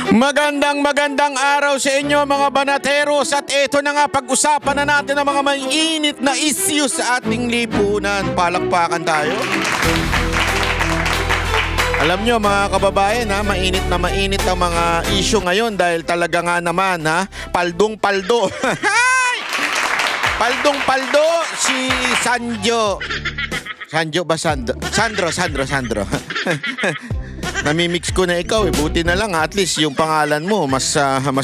Magandang araw sa inyo mga banateros, at ito na nga, pag-usapan na natin ang mga mainit na issues sa ating lipunan. Palakpakan tayo. Alam nyo mga kababayan, mainit na mainit ang mga issue ngayon dahil talaga nga naman paldong-paldo. Paldong-paldo si Sanjo. Sanjo ba Sandro? Sandro. Namimix ko na ikaw buti na lang at least yung pangalan mo mas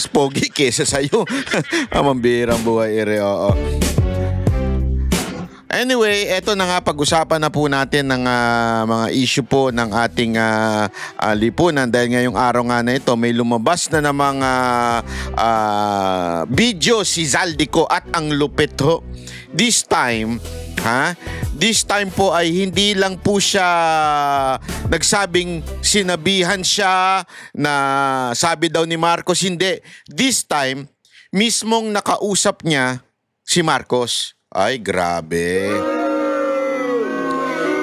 pogi kesa sa'yo. Mambirang buhay oo. Anyway, eto na nga, pag-usapan na po natin ng mga issue po ng ating lipunan dahil ngayong araw nga na ito may lumabas na namang video si Zaldico at ang lupit ho. This time po ay hindi lang po siya nagsabing sinabihan siya na sabi daw ni Marcos, hindi. This time, mismong nakausap niya si Marcos. Ay, grabe.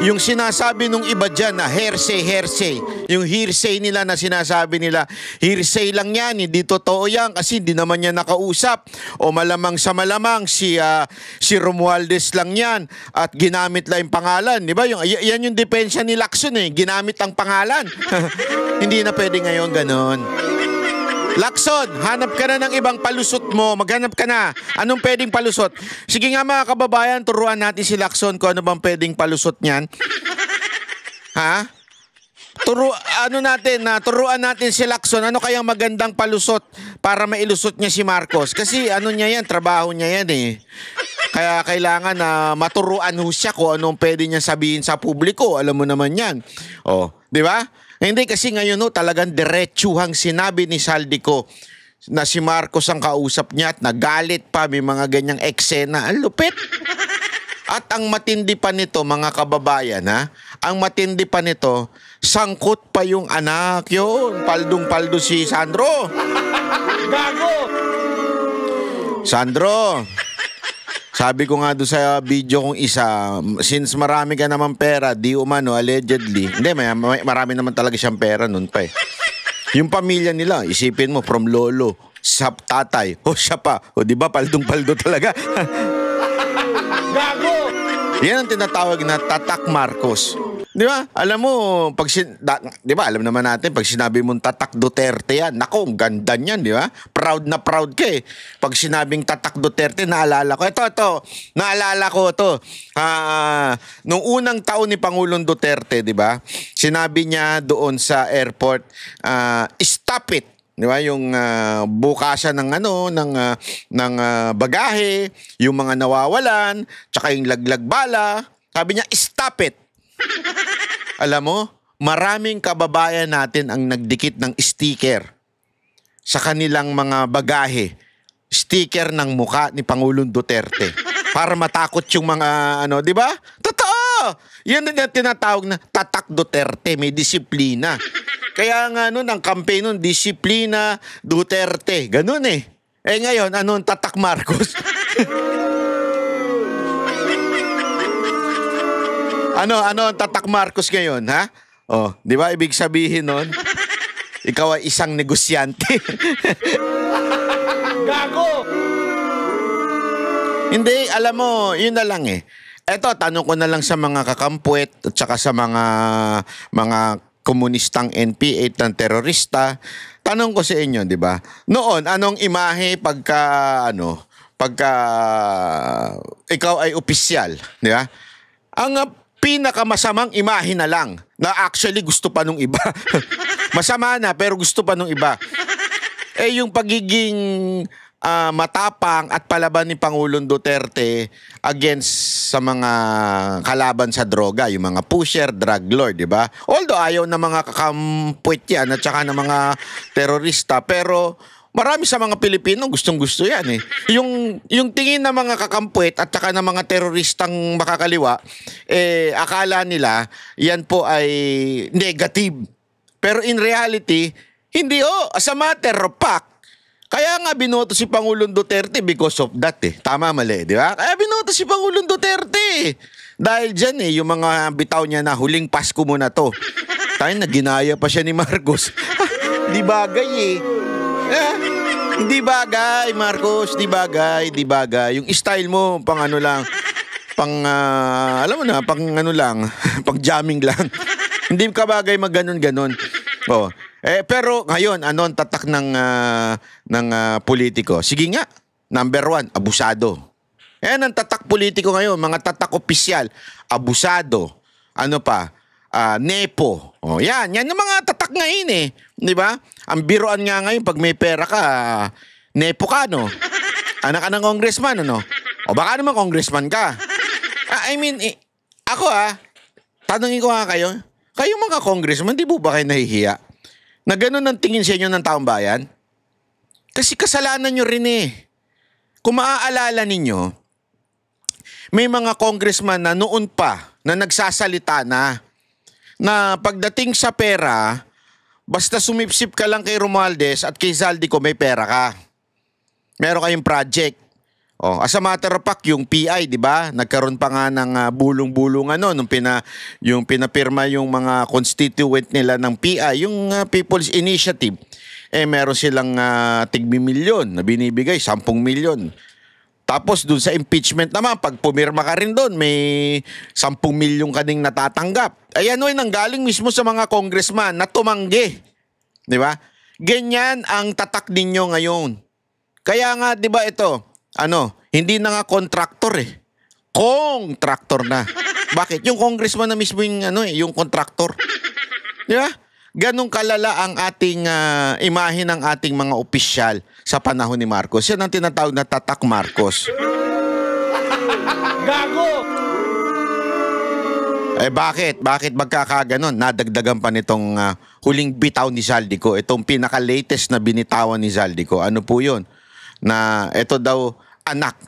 Yung sinasabi nung iba dyan na hearsay. Yung hearsay nila na sinasabi nila, hearsay lang yan, hindi totoo yan kasi hindi naman niya nakausap. O malamang sa malamang si Romualdez lang yan at ginamit lang yung pangalan. Di ba? Yan yung depensa ni Lacson ginamit ang pangalan. Hindi na pwede ngayon ganon. Lacson, hanap ka na ng ibang palusot mo. Maghanap ka na. Anong pwedeng palusot? Sige nga mga kababayan, turuan natin si Lacson kung ano bang pwedeng palusot niyan. Turuan natin si Lacson. Ano kayang magandang palusot para mailusot niya si Marcos? Kasi niya yan, trabaho niya yan Kaya kailangan na maturuan ho siya kung anong pwede niya sabihin sa publiko. Alam mo naman yan. Di ba? Hindi kasi ngayon talagang diretsuhang sinabi ni Zaldico na si Marcos ang kausap niya at nagalit pa, may mga ganyang eksena. Ang lupit. At ang matindi pa nito mga kababayan ang matindi pa nito, sangkot pa yung anak yun. Paldong-paldo si Sandro. Gago! Sandro, sabi ko nga doon sa video kong isa, since marami ka naman pera, di umano, allegedly. Hindi, marami naman talaga siyang pera nun pa Yung pamilya nila, isipin mo, from lolo, sa tatay, siya pa. Di ba, paldong-paldo talaga. Gago! Yan ang tinatawag na tatak Marcos. Di ba? Alam mo, di ba, alam naman natin, pag sinabi mong tatak Duterte yan, nako, ang ganda niyan, di ba? Proud na proud ka Pag sinabing tatak Duterte, naalala ko. Naalala ko ito. Nung unang taon ni Pangulong Duterte, di ba? Sinabi niya doon sa airport, stop it. Di ba? Yung bukasan ng bagahe, yung mga nawawalan, tsaka yung laglag bala. Sabi niya, stop it. Alam mo, maraming kababayan natin ang nagdikit ng sticker sa kanilang mga bagahe. Sticker ng mukha ni Pangulong Duterte. Para matakot yung mga di ba? Totoo! Yan ang tinatawag na tatak Duterte, may disiplina. Kaya nga ang campaign nun, disiplina Duterte. Ganun ngayon, anong tatak Marcos? Ano ang tatak Marcos ngayon, di ba ibig sabihin nun? Ikaw ay isang negosyante. Gago! Hindi, alam mo, yun na lang Eto, tanong ko na lang sa mga kakampuet at saka sa mga komunistang NPA ng terorista. Tanong ko sa inyo, di ba? Noon, anong imahe pagka ikaw ay opisyal, di ba? Ang pinakamasamang imahe na lang na actually gusto pa nung iba. Masama na pero gusto pa nung iba. Yung pagiging matapang at palaban ni Pangulong Duterte against sa mga kalaban sa droga, yung mga pusher, drug lord, di ba? Although ayaw na mga kakampuit yan at saka ng mga terorista, pero marami sa mga Pilipino gustong-gusto yan Yung tingin ng mga kakampuit at saka ng mga teroristang makakaliwa, akala nila yan po ay negative. Pero in reality, hindi as a matter of fact, kaya nga binoto si Pangulong Duterte because of that Tama, mali, di ba? Kaya binoto si Pangulong Duterte. Dahil dyan yung mga bitaw niya na huling Pasko mo na to. Tayo na ginaya pa siya ni Marcos. Di bagay eh. Di bagay, Marcos. Di bagay, di bagay. Yung style mo, pang ano lang, pang, alam mo na, pang ano lang, pang jamming lang. Hindi ka bagay mag-ganon-ganon. Oh. Pero ngayon, ano ang tatak ng politiko? Sige nga, number 1, abusado. Yan ang tatak politiko ngayon, mga tatak opisyal, abusado. Ano pa? Nepo. Oh, yan yung mga tatak ngayon eh. Di ba? Ang biruan nga ngayon, pag may pera ka, nepo ka, no? Anak ka ng congressman, ano? O baka naman congressman ka. I mean, ako tanungin ko nga kayo, mga congressman, di po ba kayo nahihiya? Na ganun ang tingin sa inyo ng taong bayan? Kasi kasalanan nyo rin eh. Kung maaalala ninyo, may mga congressman na noon pa na nagsasalita na pagdating sa pera, basta sumipsip ka lang kay Romualdez at kay Zaldico, may pera ka. Meron kayong project. Oh, as a matter of fact, yung PI, di ba? Nagkaroon pa nga ng bulong-bulungan nung yung pinapirma yung mga constituent nila ng PI, yung People's Initiative. Meron silang tig-milyon na binibigay, 10 milyon. Tapos dun sa impeachment naman, pag pumirma ka rin dun, may 10 milyon ka ding natatanggap. Ayan nanggaling mismo sa mga congressman na tumanggi. Di ba? Ganyan ang tatak ninyo ngayon. Kaya nga, di ba ito, hindi na nga contractor eh. Contractor na. Bakit? Yung congressman na mismo yung contractor. Di ba? Ganong kalala ang ating imahe ng ating mga opisyal sa panahon ni Marcos. Yan ang tinatawag na tatak Marcos. Gago! Bakit? Bakit magkakaganon? Nadagdagan pa nitong huling bitaw ni Zaldico. Itong pinaka-latest na binitawan ni Zaldico. Ano po yun? Na ito daw anak.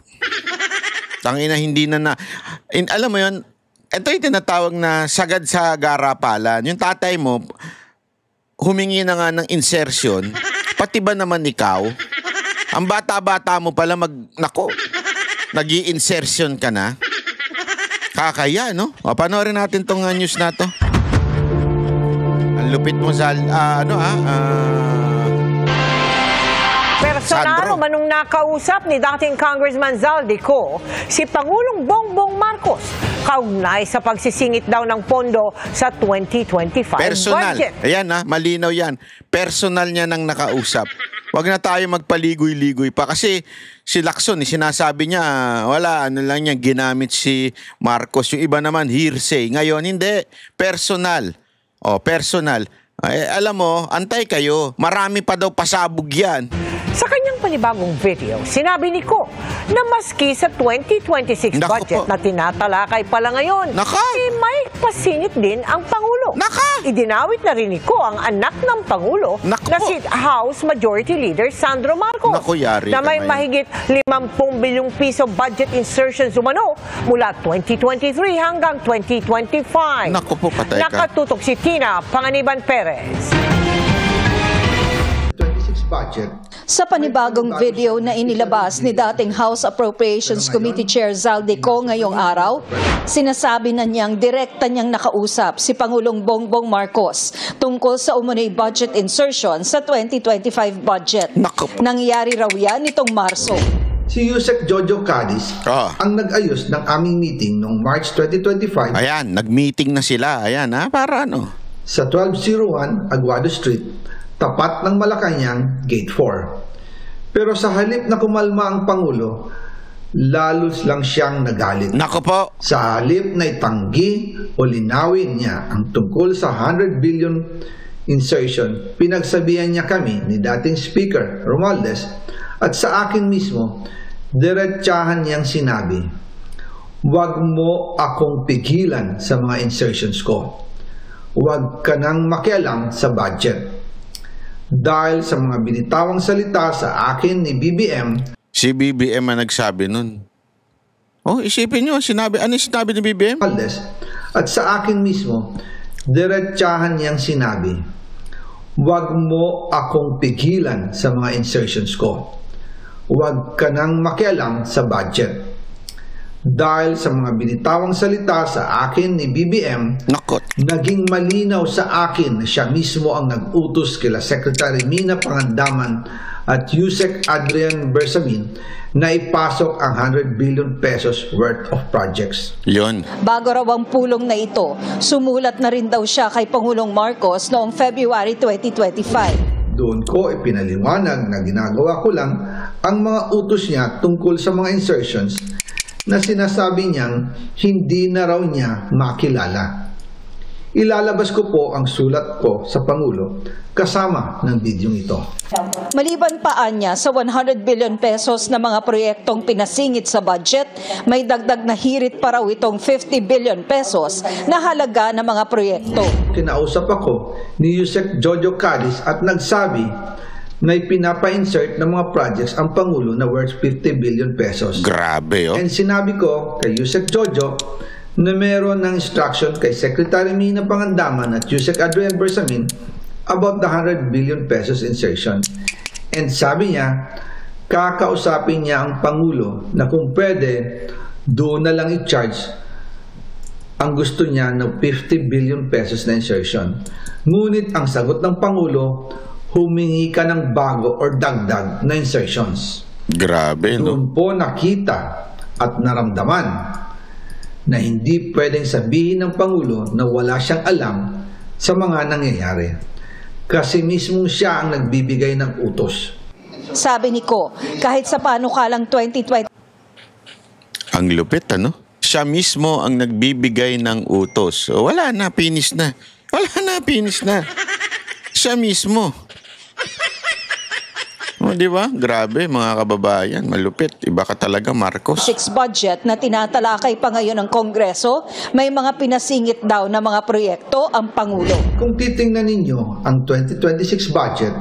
Tangina hindi alam mo yun, ito yung tinatawag na sagad sa garapalan. Yung tatay mo, humingi na nga ng insertion, pati ba naman ikaw? Ang bata-bata mo pala nag-i-insertion ka na? Kakaya, no? Panoorin natin tong news na to. Ang lupit mo sa, Personal manong nakausap ni dating Congressman Zaldico si Pangulong Bongbong Marcos kaugnay sa pagsisingit daw ng pondo sa 2025 personal. budget. Ayan malinaw yan. Personal niya nang nakausap. Huwag na tayo magpaligoy-ligoy pa kasi si Lacson, sinasabi niya wala, lang niya ginamit si Marcos. Yung iba naman hearsay. Ngayon hindi, personal. Personal. Alam mo, antay kayo. Marami pa daw pasabog yan. Sa kanyang panibagong video, sinabi ni Ko na maski sa 2026 budget na tinatalakay pala ngayon, may pasingit din ang Pangulo. Idinawit na rin ni Ko ang anak ng Pangulo na si House Majority Leader Sandro Marcos na may mahigit 50 bilyong piso budget insertions umano mula 2023 hanggang 2025. Naku po, patay ka. Nakatutok si Tina Panganiban Perez. Budget. Sa panibagong video na inilabas ni dating House Appropriations Committee Chair Zaldico ngayong araw, sinasabi na niyang direkta niyang nakausap si Pangulong Bongbong Marcos tungkol sa umunoy budget insertion sa 2025 budget. Nangyari raw yan nitong Marso. Si Yusek Jojo Cadiz ang nag-ayos ng aming meeting noong March 2025. Ayan, nag-meeting na sila. Ayan para sa 1201 Aguado Street, tapat ng Malacanang, Gate 4. Pero sa halip na kumalma ang Pangulo, lalos lang siyang nagalit. Nako po. Sa halip na itanggi o linawin niya ang tungkol sa 100 billion insertion, pinagsabihan niya kami ni dating Speaker Romualdez at sa akin mismo, diretsahan niyang sinabi, "Huwag mo akong pigilan sa mga insertions ko. Huwag ka nang makialam sa budget." Dahil sa mga binitawang salita sa akin ni BBM. Si BBM ang nagsabi nun. Isipin nyo, ano sinabi ni BBM? At sa akin mismo, diretsahan niyang sinabi, "Huwag mo akong pigilan sa mga insertions ko. Huwag ka nang makialam sa budget." Dahil sa mga binitawang salita sa akin ni BBM, naging malinaw sa akin na siya mismo ang nag-utos kila Secretary Mina Pangandaman at Yusek Adrian Bersamin na ipasok ang 100 billion pesos worth of projects. Yun. Bago raw ang pulong na ito, sumulat na rin daw siya kay Pangulong Marcos noong February 2025. Doon ko ipinaliwanag na ginagawa ko lang ang mga utos niya tungkol sa mga insertions na sinasabi niyang hindi na raw niya makilala. Ilalabas ko po ang sulat ko sa Pangulo kasama ng video ito. Maliban pa niya sa 100 billion pesos na mga proyektong pinasingit sa budget, may dagdag na hirit pa raw itong 50 billion pesos na halaga ng mga proyekto. Kinausap ako ni Yusek Jojo Cadiz at nagsabi na ipinapa-insert ng mga projects ang Pangulo na worth 50 billion pesos. Grabe, oh. And sinabi ko kay Yusek Jojo na meron ng instruction kay Secretary Mina Pangandaman at Yusek Adrian Bersamin about the 100 billion pesos insertion. And sabi niya, kakausapin niya ang Pangulo na kung pwede, doon na lang i-charge ang gusto niya ng 50 billion pesos na insertion. Ngunit ang sagot ng Pangulo, humingi ka ng bago or dagdag na insertions. Grabe, no? Doon po nakita at naramdaman na hindi pwedeng sabihin ng Pangulo na wala siyang alam sa mga nangyayari. Kasi mismo siya ang nagbibigay ng utos. Sabi ni Ko, kahit sa panukalang 2020... Ang lupit, ano? Siya mismo ang nagbibigay ng utos. O, wala na, finish na. Wala na, finish na. Siya mismo. O, di ba? Grabe, mga kababayan. Malupit. Iba ka talaga, Marcos. 6 budget na tinatalakay pa ngayon ng Kongreso, may mga pinasingit daw na mga proyekto ang Pangulo. Kung titingnan ninyo ang 2026 budget,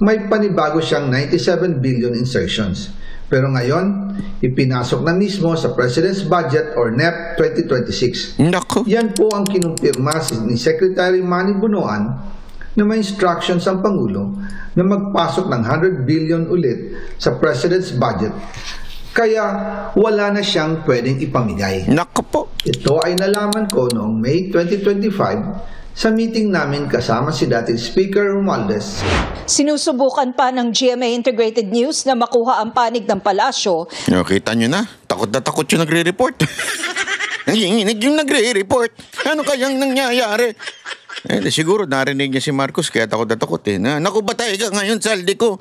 may panibago siyang 97 billion insertions. Pero ngayon, ipinasok na mismo sa President's Budget or NEP 2026. Nako. Yan po ang kinumpirma ni Secretary Manny Bunoan na may instructions ang Pangulo na magpasok ng 100 billion ulit sa President's Budget. Kaya wala na siyang pwedeng ipamigay. Nako po. Ito ay nalaman ko noong May 2025 sa meeting namin kasama si dating Speaker Romualdez. Sinusubukan pa ng GMA Integrated News na makuha ang panig ng palasyo. Kita nyo na takot yung nagre-report. Nanginginig yung nagre-report. Ano kayang nangyayari? Siguro narinig niya si Marcos kaya takot na takot eh. Naku, batay ka ngayon, saldi ko.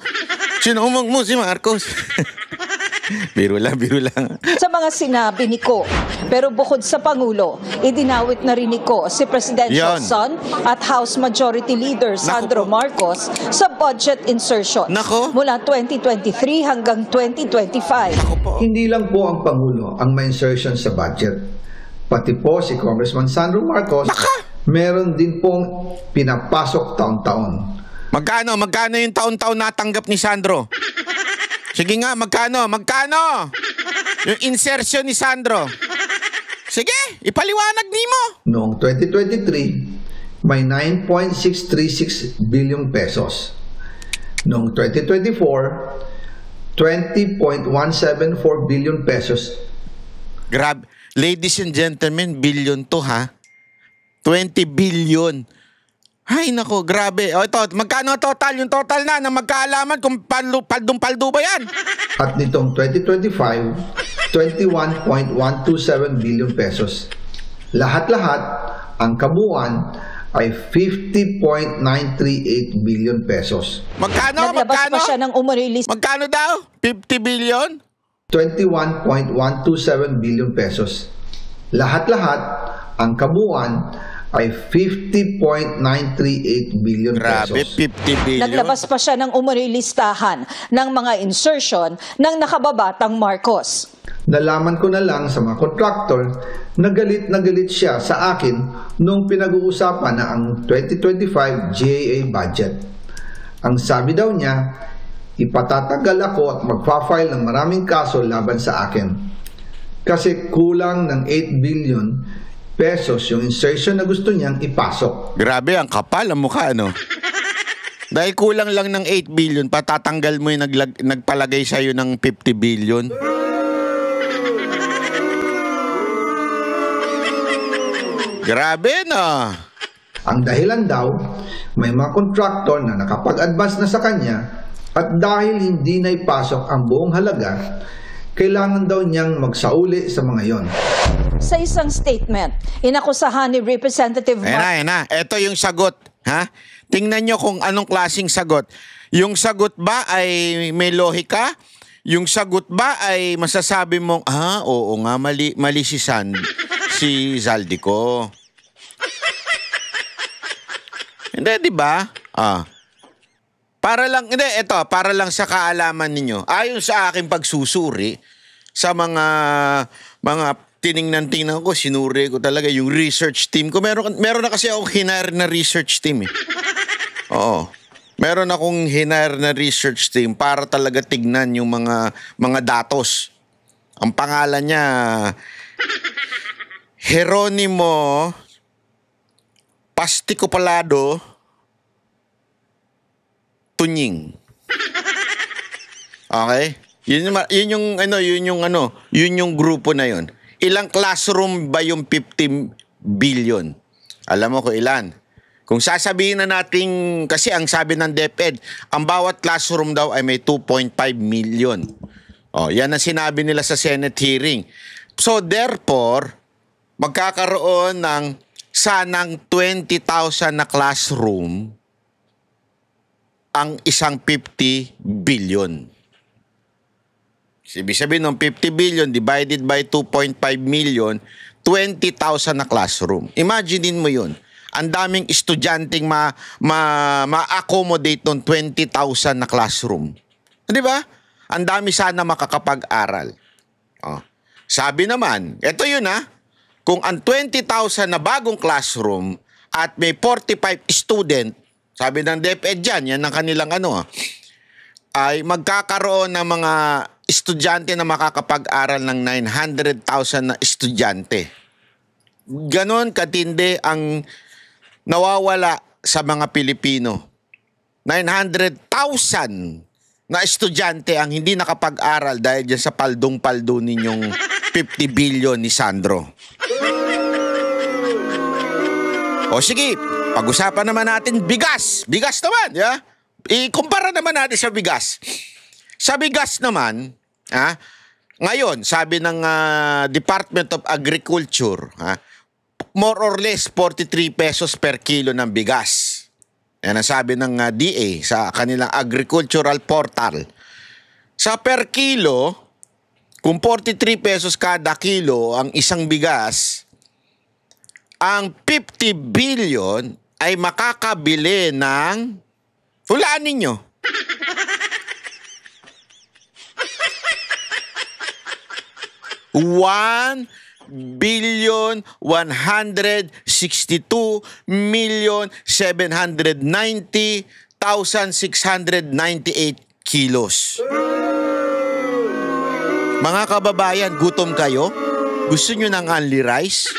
Sinumang mo si Marcos. Biro lang. Sa mga sinabi ni Ko. Pero bukod sa Pangulo, idinawit na rin ni Ko si Presidential Son at House Majority Leader Sandro Marcos sa budget insertion mula 2023 hanggang 2025. Hindi lang po ang Pangulo ang may insertion sa budget. Pati po si Congressman Sandro Marcos, meron din pong pinapasok taon-taon. Magkano yung taon-taon natanggap ni Sandro? Sige nga, magkano? Yung insertion ni Sandro. Sige, ipaliwanag nimo. Noong 2023, may 9.636 billion pesos. Noong 2024, 20.174 billion pesos. Grab, ladies and gentlemen, billion to ha. 20 billion. Ay nako, grabe. O ito, magkano total? Yung total na magkaalaman kung paldong-paldo ba yan? At nitong 2025, 21.127 billion pesos. Lahat-lahat, ang kabuuan ay 50.938 billion pesos. Magkano? Naglabas pa siya ng umarilis. Magkano daw? 50 billion? 21.127 billion pesos. Lahat-lahat, ang kabuuan ay 50.938 billion Grabe, pesos. 50 billion. Naglabas pa siya ng umarilistahan ng mga insertion ng nakababatang Marcos. Nalaman ko na lang sa mga contractor na galit siya sa akin nung pinag-uusapan na ang 2025 GAA budget. Ang sabi daw niya, ipatatagal ako at magpa-file ng maraming kaso laban sa akin. Kasi kulang ng 8 billion pesos yung insertion na gusto niyang ipasok. Grabe, ang kapal ang mukha, no? Dahil kulang lang ng 8 billion, patatanggal mo yung nagpalagay sa'yo ng 50 billion. Grabe na. Ang dahilan daw, may mga kontraktor na nakapag-advance na sa kanya at dahil hindi na ipasok ang buong halaga, kailangan daw niyang magsauli sa mga yon. Sa isang statement, inakusahan ni Representative Ayan na. Ito yung sagot. Ha? Tingnan nyo kung anong klaseng sagot. Yung sagot ba ay may lohika? Yung sagot ba ay masasabi mong, oo nga, mali si Zaldico. Hindi, di ba? Para lang sa kaalaman ninyo. Ayon sa aking pagsusuri sa mga tiningnan ko, sinuri ko talaga yung research team ko. Meron na kasi akong hinire na research team eh. Oo. Meron akong hinire na research team para talaga tignan yung mga datos. Ang pangalan niya, Jeronimo Pasticopalado Tunying. Okay? Yun yung grupo na yun. Ilang classroom ba yung 50 billion? Alam mo ko ilan? Kung sasabihin na natin, kasi ang sabi ng DepEd, ang bawat classroom daw ay may 2.5 million. Yan ang sinabi nila sa Senate hearing. So therefore, magkakaroon ng sanang 20,000 na classroom ang isang 50 billion. Ibig sabihin ng 50 billion divided by 2.5 million, 20,000 na classroom. Imaginein mo yun. Ang daming estudyanteng ma-accommodate ng 20,000 na classroom. Di ba? Ang dami sana makakapag-aral. Sabi naman, ito yun kung ang 20,000 na bagong classroom at may 45 student, sabi ng DepEd dyan, yan ang kanilang ay magkakaroon ng mga estudyante na makakapag-aral ng 900,000 na estudyante. Ganon katindi ang nawawala sa mga Pilipino. 900,000 na estudyante ang hindi nakapag-aral dahil dyan sa paldong-paldo ninyong 50 billion ni Sandro. O sige, pag-usapan naman natin bigas. Bigas naman, ikumpara naman natin sa bigas. Sa bigas naman, ngayon, sabi ng Department of Agriculture, more or less 43 pesos per kilo ng bigas. Yan ang sabi ng DA sa kanilang agricultural portal. Sa per kilo, kung 43 pesos kada kilo ang isang bigas, ang 50 billion ay makakabili ng, hulaan ninyo, $1,162,790,698 kilos. Mga kababayan, gutom kayo? Gusto nyo ng only rice?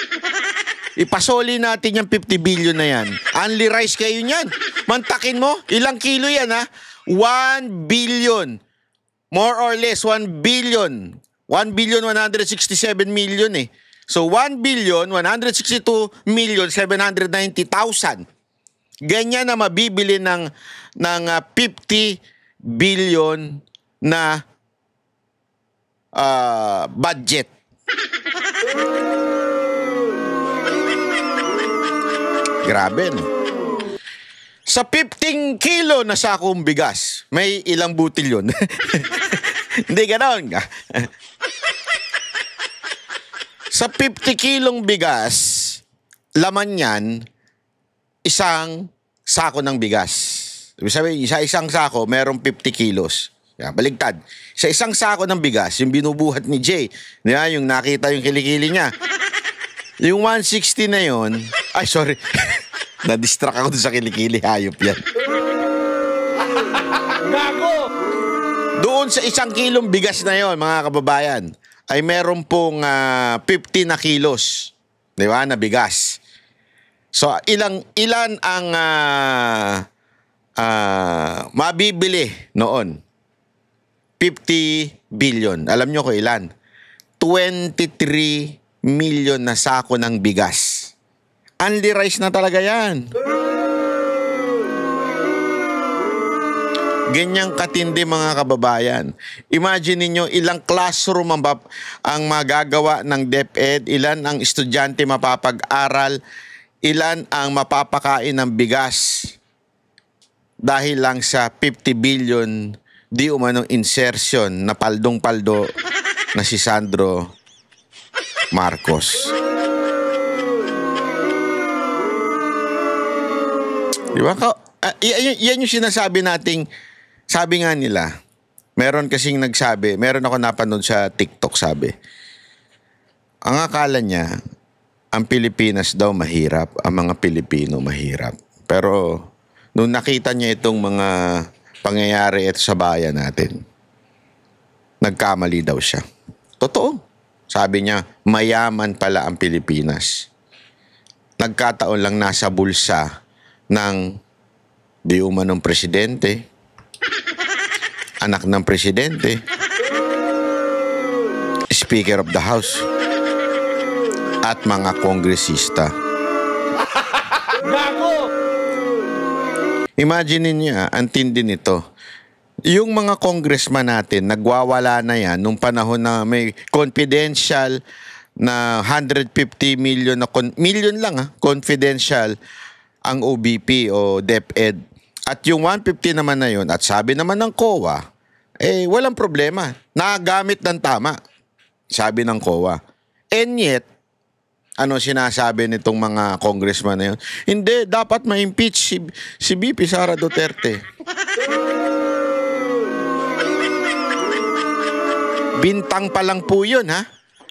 Ipasoli natin yung 50 billion na yan. Only rice kayo niyan. Mantakin mo, ilang kilo yan 1 billion. More or less, 1 billion. 1,167 million eh. So 1,162,790,000. Ganyan na mabibili ng 50 billion na budget. Grabe, no? Sa 15 kilo na sakong bigas, may ilang butil yun? Hindi ganon. Sa 50 kilong bigas, laman yan, isang sako ng bigas. Ibig sabihin, sa isang sako, merong 50 kilos. Yan, baligtad. Sa isang sako ng bigas, yung binubuhat ni Jay, yung nakita yung kilikili niya, yung 160 na yon, ay sorry, na-distract ako sa kilikili, hayop yan. Gago! Doon sa isang kilong bigas na yon, mga kababayan, ay meron pong 50 na kilos, di ba, na bigas. So, ilan ang mabibili noon? 50 billion. Alam nyo ko ilan? 23 million na sako ng bigas. Only rice na talaga yan. Ganyang katindi mga kababayan. Imagine niyo ilang classroom ang magagawa ng DepEd, ilan ang estudyante mapapag-aral, ilan ang mapapakain ng bigas dahil lang sa 50 billion di umanong insertion na paldong-paldo na si Sandro Marcos. Di ba? Yan yung sinasabi nating, sabi nga nila, meron kasing nagsabi, meron ako napanood sa TikTok, sabi, ang akala niya, ang Pilipinas daw mahirap, ang mga Pilipino mahirap. Pero, nung nakita niya itong mga pangyayari ito sa bayan natin, nagkamali daw siya. Totoo. Sabi niya, mayaman pala ang Pilipinas. Nagkataon lang nasa bulsa ng di umanong presidente, anak ng presidente, Speaker of the House, at mga kongresista. Imagine niya, ang tindi nito. Yung mga congressman natin, nagwawala na yan nung panahon na may confidential na 150 million, million lang confidential ang OBP o DepEd. At yung 150 naman na yun, at sabi naman ng COA, walang problema. Nagamit ng tama, sabi ng COA. And yet, ano sinasabi nitong mga congressman na yun? Hindi, dapat ma-impeach si VP Sara Duterte. Bintang pa lang po yun, ha?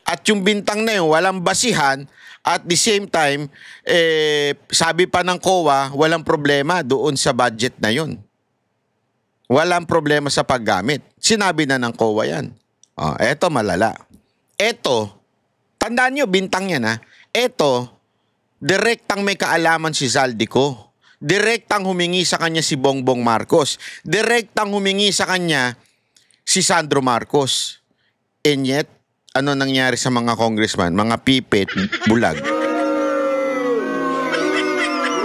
At yung bintang na yun, walang basihan. At the same time, sabi pa ng COA, walang problema doon sa budget na yun. Walang problema sa paggamit. Sinabi na ng COA yan. Eto malala. Eto, tandaan nyo, bintang yan ha. Eto, direktang may kaalaman si Zaldico. Direktang humingi sa kanya si Bongbong Marcos. Direktang humingi sa kanya si Sandro Marcos. And yet, ano nangyari sa mga congressman? Mga pipit, bulag.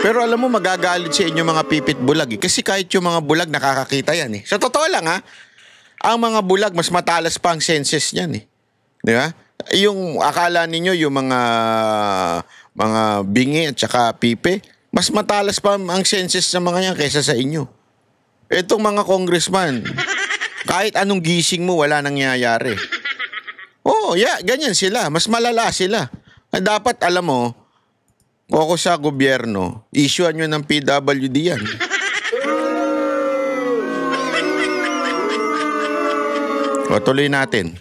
Pero alam mo, magagalit sa inyo mga pipit bulag. Kasi kahit yung mga bulag, nakakakita yan eh. Sa totoo lang ha, ang mga bulag, mas matalas pa ang senses niyan eh. Di ba? Yung akala ninyo, yung mga bingi at saka pipe, mas matalas pa ang senses ng mga yan kaysa sa inyo. Itong mga congressman, kahit anong gising mo, wala nangyayari. Oh, ganyan sila. Mas malala sila. Dapat, alam mo, ako sa gobyerno, issuean nyo ng PWD yan. O, tuloy natin.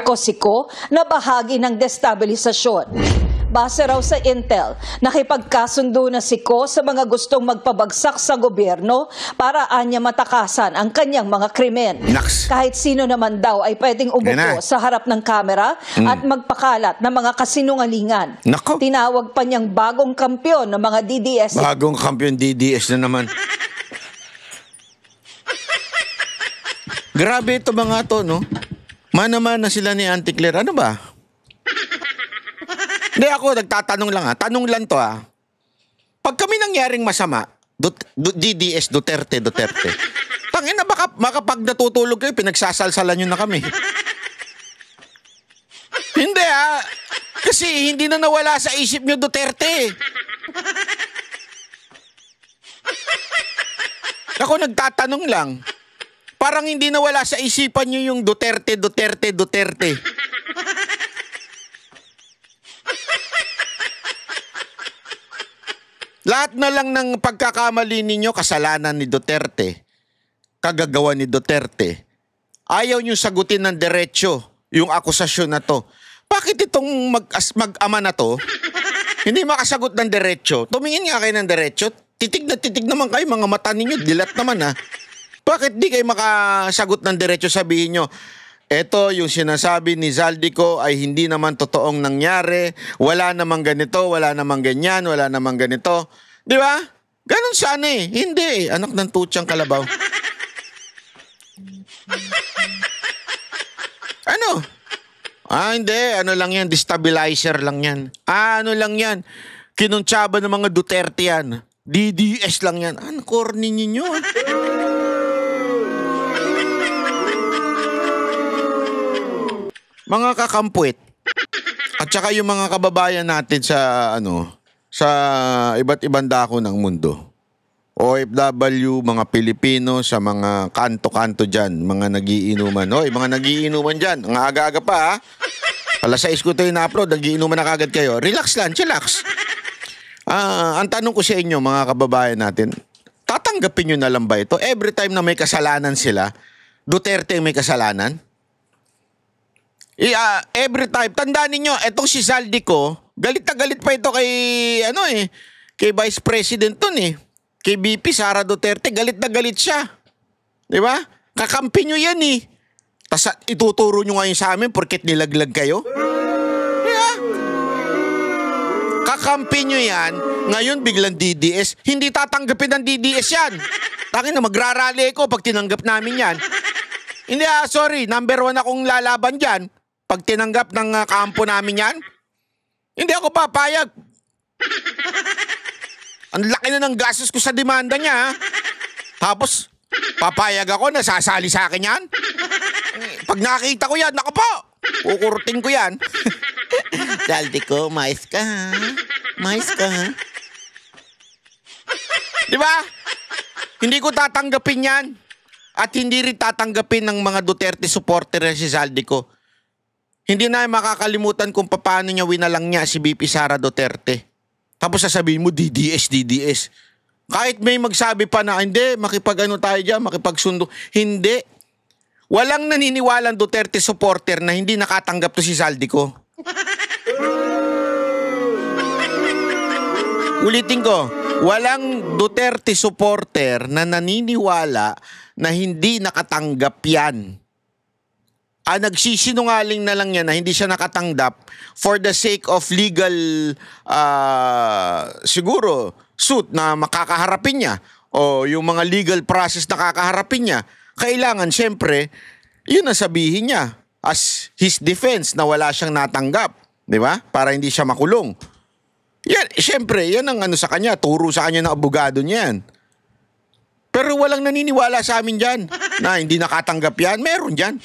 Kosiko na bahagi ng destabilisasyon. Base raw sa intel, nakipagkasundo na si Ko sa mga gustong magpabagsak sa gobyerno para anya matakasan ang kanyang mga krimen. Naks. Kahit sino naman daw ay pwedeng umupo sa harap ng kamera at magpakalat ng mga kasinungalingan. Nako. Tinawag pa niyang bagong kampyon ng mga DDS. Bagong kampyon DDS na naman. Grabe ito mga to, no? Mana-mana sila ni Auntie Claire. Ano ba? Hindi ako, nagtatanong lang ha. Tanong lang to ha. Pag kami nangyaring masama, DDS, Duterte. Tangina, baka pag natutulog kayo, pinagsasalsalan nyo na kami. Hindi ha. Kasi hindi na nawala sa isip nyo Duterte. Ako nagtatanong lang. Parang hindi nawala sa isipan nyo yung Duterte. Lahat na lang ng pagkakamali ninyo, kasalanan ni Duterte, kagagawa ni Duterte. Ayaw nyo sagutin ng diretsyo yung akusasyon na to. Bakit itong mag-ama na to, hindi makasagot ng diretsyo? Tumingin nga kayo ng diretsyo. Titig naman kayo, mga mata ninyo, dilat naman ha. Bakit di kayo makasagot ng diretsyo? Sabihin nyo, eto yung sinasabi ni Zaldico ay hindi naman totoong nangyari, wala namang ganito, wala namang ganyan, wala namang ganito. Di ba? Ganon sana eh. Hindi eh. Anak ng tutsang kalabaw. Ano? Hindi. Ano lang yan? Destabilizer lang yan. Ano lang yan? Kinuntsaba ng mga Duterte yan. DDS lang yan. Ano, corny ninyo? Mga kakampwet. At saka yung mga kababayan natin sa sa iba't ibang dako ng mundo. OFW, mga Pilipino sa mga kanto-kanto dyan, mga nagiinuman. Hoy, mga nagiinuman dyan. Ang aga-aga pa, ha? Alas 6 ko ito yung na-upload, nagiinuman na kagad kayo. Relax lang, chillax. Ang tanong ko sa inyo, mga kababayan natin, tatanggapin nyo na lang ba ito? Every time na may kasalanan sila, Duterte may kasalanan? Every time, tandaan ninyo, etong si Zaldico, galit na galit pa ito kay, kay Vice President nun Kay BP Sara Duterte, galit na galit siya. Di ba? Kakampi nyo yan Tas ituturo nyo ngayon sa amin porket nilaglag kayo. Yeah. Kakampi nyo yan, ngayon biglang DDS. Hindi tatanggapin ng DDS yan. Tangin na, magrarally ko pag tinanggap namin yan. Hindi sorry, number 1 akong lalaban dyan. Pag tinanggap ng kampo namin yan, hindi ako papayag. Ang laki na ng gastos ko sa demanda niya. Tapos, papayag ako na sasali sa akin yan. Pag nakita ko yan, naku po, kukurutin ko yan. Zaldico, mais ka ha? Mais ka ha? Di ba? Hindi ko tatanggapin yan. At hindi rin tatanggapin ng mga Duterte supporter si Zaldico. Hindi na makakalimutan kung paano niya winalang niya si BP Sara Duterte. Tapos sasabihin mo, DDS. Kahit may magsabi pa na, hindi, makipag-ano tayo dyan, makipagsundo. Hindi. Walang naniniwalang Duterte supporter na hindi nakatanggap to si Zaldico. Ulitin ko, walang Duterte supporter na naniniwala na hindi nakatanggap yan. Nagsisinungaling na lang yan na hindi siya nakatanggap for the sake of legal siguro suit na makakaharapin niya o yung mga legal process na kakaharapin niya. Kailangan siyempre yun ang sabihin niya as his defense na wala siyang natanggap, di ba? Para hindi siya makulong. Yan, siyempre yan ang sa kanya, turo sa kanya ng abogado niya yan. Pero walang naniniwala sa amin dyan na hindi nakatanggap yan. Meron dyan.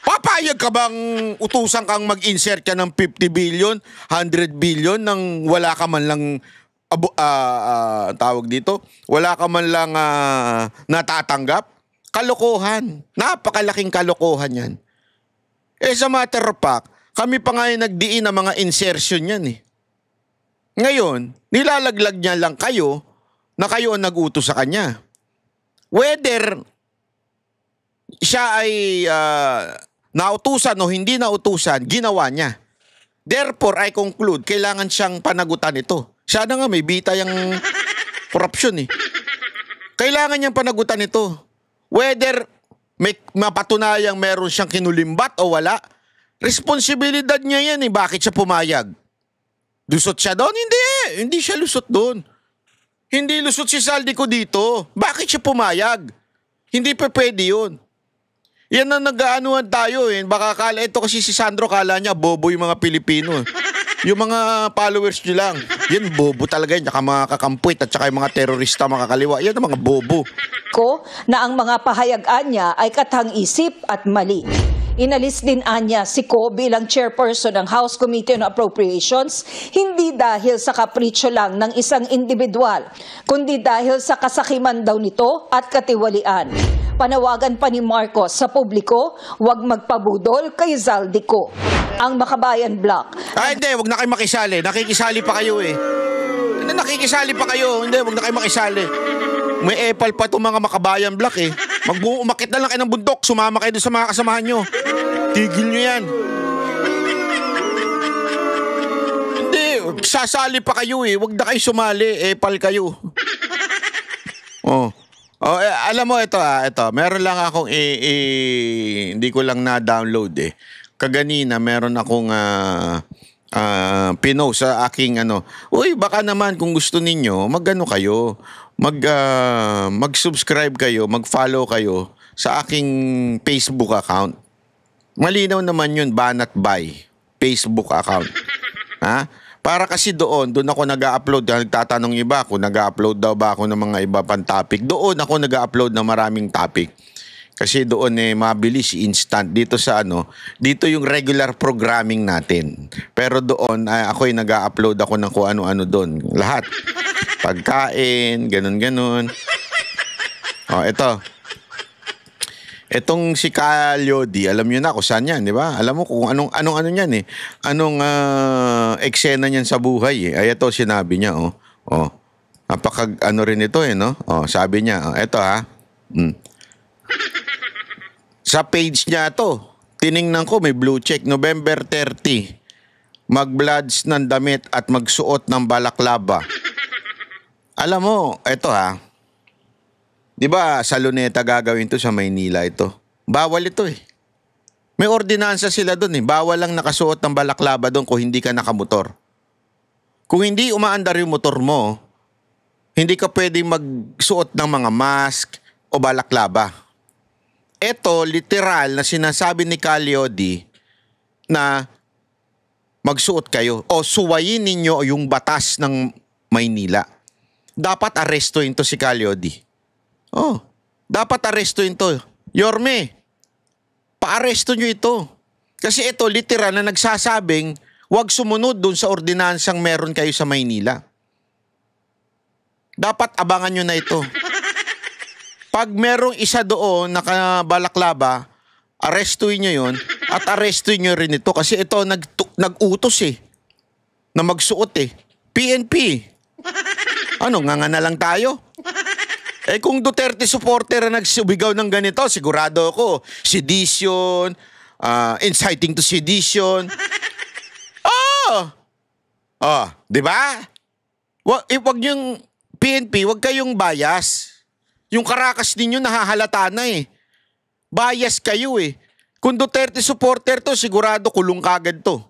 Papayag ka bang utusan kang mag-insert ka ng 50 billion, 100 billion nang wala ka man lang, tawag dito, wala ka man lang natatanggap? Kalokohan. Napakalaking kalokohan yan. As a matter of fact, kami pa nga yung nagdiin ng mga insertion yan Ngayon, nilalaglag niya lang kayo na kayo ang nag-utos sa kanya. Whether siya ay nautusan o hindi nautusan, ginawa niya. Therefore, I conclude, kailangan siyang panagutan ito. Siya na nga may bita yung korupsyon Kailangan niyang panagutan ito. Whether may mapatunayang meron siyang kinulimbat o wala, responsibilidad niya yan Bakit siya pumayag? Lusot siya doon? Hindi siya lusot doon. Hindi lusot si Zaldico dito. Bakit siya pumayag? Hindi pa pwede yun. Yan ang nag-aanuhan tayo Baka kala, ito kasi si Sandro kala niya bobo yung mga Pilipino. Yung mga followers niyo lang. Yan bobo talaga yan. Tsaka mga kakampwit at tsaka yung mga terorista, mga kaliwa. Yan ang mga bobo. Na ang mga pahayagan niya ay katang-isip at mali. Inalis din anya si Ko bilang chairperson ng House Committee on Appropriations, hindi dahil sa kapritsyo lang ng isang individual, kundi dahil sa kasakiman daw nito at katiwalian. Panawagan pa ni Marcos sa publiko, huwag magpabudol kay Zaldico. Ang Makabayan Block. Hindi, huwag na kayo makisali. Nakikisali pa kayo Nakikisali pa kayo. Hindi, huwag na kayo makisali. May epal pa itong mga Makabayan Block umakit na lang kayo ng bundok, sumama kayo doon sa mga kasamahan nyo. Tigil nyo yan. Hindi, sasali pa kayo huwag na kayo sumali, epal kayo. Alam mo ito meron lang akong hindi ko lang na-download Kaganina meron akong pinost sa aking uy, baka naman kung gusto ninyo, kayo, mag-subscribe kayo, mag-follow kayo sa aking Facebook account. Malinaw naman yun, Banat Bay Facebook account. Para kasi doon ako nag-upload. Nagtatanong iba kung nag-upload daw ba ako ng mga iba pang topic. Doon ako nag-upload ng maraming topic. Kasi doon mabilis, instant. Dito sa dito yung regular programming natin. Pero doon, ako nag-upload ako ng kung ano-ano doon. Lahat. Pagkain, ganun-ganun. Ito. Etong si Calyodi, alam niyo na kung saan yan, di ba? Alam mo kung anong yan eh. Anong eksena niyan sa buhay eh. Ay, ito sinabi niya, rin ito no? Sabi niya, ito ha. Sa page niya to, tiningnan ko may blue check, November 30. Mag-bloods ng damit at magsuot ng balaklava. Alam mo, ito ha. Di ba sa Luneta gagawin to sa Maynila ito? Bawal ito eh. May ordinansa sila doon eh. Bawal lang nakasuot ng balaklava doon kung hindi ka nakamotor. Kung hindi umaandar yung motor mo, hindi ka pwedeng magsuot ng mga mask o balaklava. Ito, literal na sinasabi ni Calyodi na magsuot kayo o suwayin ninyo yung batas ng Maynila. Dapat arestuin to si Calyodi. Dapat arestuin to. Yorme, paaresto nyo ito. Kasi ito, literal na nagsasabing huwag sumunod dun sa ordinansang meron kayo sa Maynila. Dapat abangan nyo na ito. Pag merong isa doon nakabalaklava, arestuin nyo yun at arestuin nyo rin ito. Kasi ito, nag-utos na magsuot PNP. Nga na lang tayo? Kung Duterte supporter na nagsubigaw ng ganito, sigurado ako, sedition, inciting to sedition. Di ba? Wag yung PNP, wag kayong bias. Yung karakas ninyo nahahalata na Bias kayo Kung Duterte supporter to, sigurado kulong kagad to.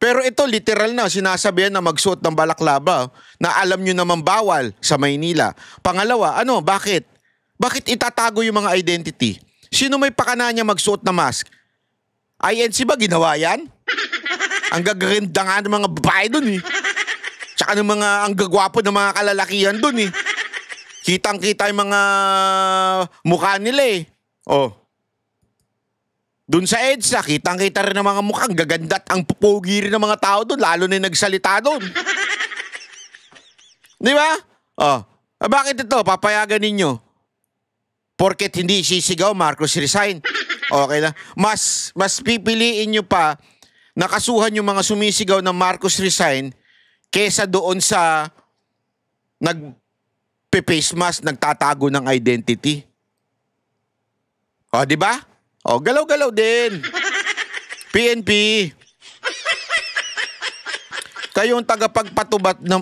Pero ito, literal na, sinasabihan na magsuot ng balaklava na alam nyo naman bawal sa Maynila. Pangalawa, bakit? Bakit itatago yung mga identity? Sino may pakana niya magsuot na mask? INC ba ginawa yan? Ang gaganda nga ng mga babae dun Tsaka ng mga, ang gagwapo ng mga kalalakihan dun Kitang-kita yung mga mukha nila Doon sa EDSA, kitang-kita rin ng mga mukhang gaganda at ang pupugi rin ng mga tao doon, lalo na yung nagsalita doon. Di ba? Bakit ito? Papayagan ninyo. Porket hindi sisigaw, Marcos resign. Okay na. Mas pipiliin nyo pa nakasuhan yung mga sumisigaw ng Marcos resign kesa doon sa nag-face mask, nagtatago ng identity. Di ba? Galaw-galaw din. PNP. Kayong tagapagpatubat ng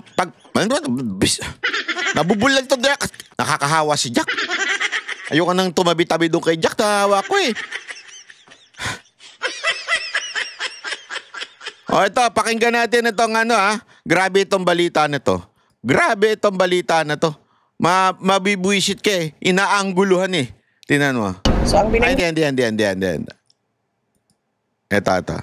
nabubulan to, Jack. Nakakahawa si Jack. Ayoko nang tumabi-tabi doon kay Jack. Nahawa ko ito, pakinggan natin itong grabe itong balita na to. Grabe itong balita na to. Mabibuisit ka Inaangguluhan Tingnan mo. So, ang Hindi. Ito.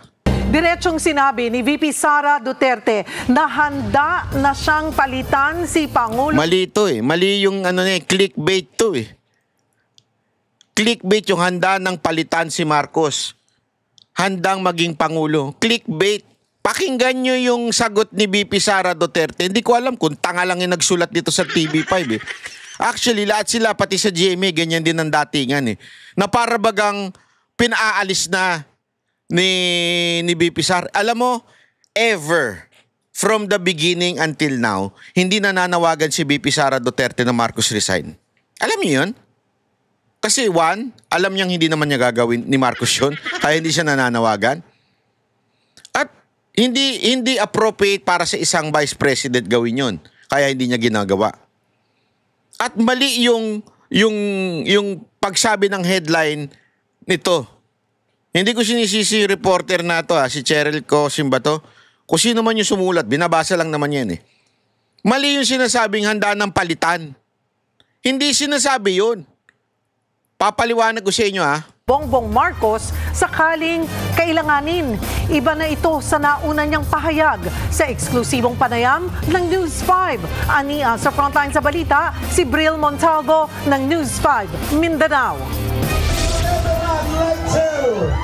Diretsong sinabi ni VP Sara Duterte na handa na siyang palitan si Pangulo. Mali ito Mali yung clickbait to Clickbait yung handa ng palitan si Marcos. Handang maging Pangulo. Clickbait. Pakinggan nyo yung sagot ni VP Sara Duterte. Hindi ko alam kung tanga lang yung nagsulat dito sa TV5 Actually, lahat sila, pati sa GMA, ganyan din ang datingan Na para bagang pinaalis na ni VP Sara. Alam mo, ever, from the beginning until now, hindi na nanawagan si VP Sara Duterte na Marcos resign. Alam niyo yun? Kasi alam niyang hindi naman niya gagawin ni Marcos yun, kaya hindi siya nananawagan. At hindi appropriate para sa isang vice president gawin yun, kaya hindi niya ginagawa. At mali yung pagsabi ng headline nito. Hindi ko sinisisi reporter na to si Cheryl Cosim ba to? Kung sino man yung sumulat, binabasa lang naman yan Mali yung sinasabing handa ng palitan. Hindi sinasabi yun. Papaliwanag ko sa inyo Bongbong Marcos sakaling kailanganin. Iba na ito sa nauna niyang pahayag sa eksklusibong panayam ng News 5. Ania sa frontline sa balita, si Bril Montalvo ng News 5, Mindanao.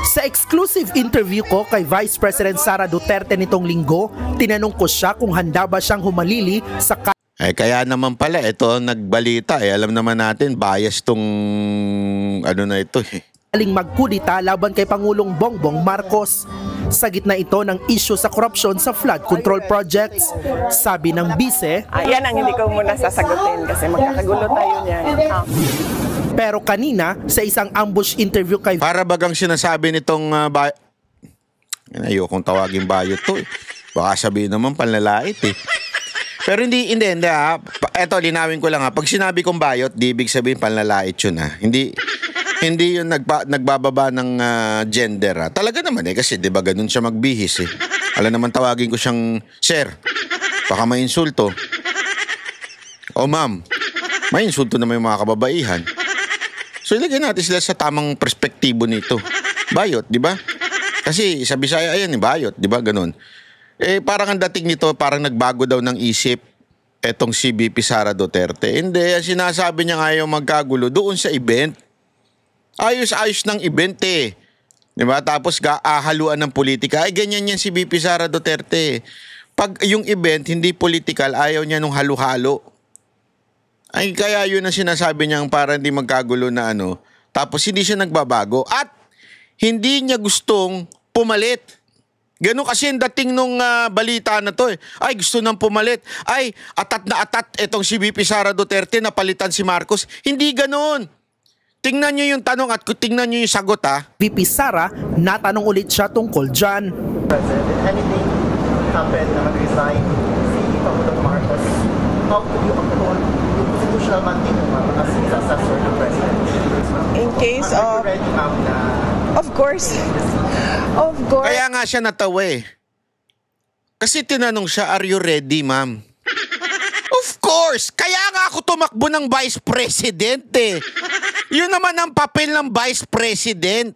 Sa exclusive interview ko kay Vice President Sara Duterte nitong linggo, tinanong ko siya kung handa ba siyang humalili sa kaya naman pala, ito ang nagbalita. Alam naman natin, bias tong ano na ito magkudita laban kay Pangulong Bongbong Marcos. Sa gitna ito ng issue sa korupsyon sa flood control projects. Sabi ng bise, yan ang hindi ko muna sasagutin kasi magkakagulo tayo niyan. Pero kanina, sa isang ambush interview kay... Para bagang sinasabi nitong ayokong tawagin bayot to Baka sabihin naman panlalait Pero hindi Eto, linawin ko lang Pag sinabi kong bayot, di ibig sabihin panlalait yun Hindi yun nagbababa ng gender Talaga naman kasi di ba ganun siya magbihis Alam naman tawagin ko siyang sir. Baka may insulto. O ma'am, may insulto naman yung mga kababaihan. So ilagay natin sila sa tamang perspektibo nito. Bayot, di ba? Kasi sa Bisaya ayan bayot, di ba ganun? Parang ang dating nito, parang nagbago daw ng isip etong si VP Sara Duterte. Hindi, sinasabi niya nga yung magkagulo doon sa event. Ayos-ayos ng event Diba? Tapos haluan ng politika. Ganyan yan si VP Sara Duterte. Pag yung event hindi political, ayaw niya nung halo-halo. Kaya yun ang sinasabi niya para hindi magkagulo na Tapos hindi siya nagbabago. At hindi niya gustong pumalit. Ganun kasi ang dating nung balita na to Ay, gusto nang pumalit. Ay, atat na atat itong si VP Sara Duterte na palitan si Marcos. Hindi ganun. Tingnan niyo yung tanong at tingnan niyo yung sagot VP Sara, natanong ulit siya tungkol dyan. President, anything happen na mag-resign si Pangulong Marcos, how could you uphold yung constitutional mandate as successor to President? In case of... Are you ready, ma'am, na... Of course. Of course. Kaya nga siya natawa Kasi tinanong siya, are you ready, ma'am? Of course! Kaya nga ako tumakbo ng Vice President Yun naman ang papel ng Vice President.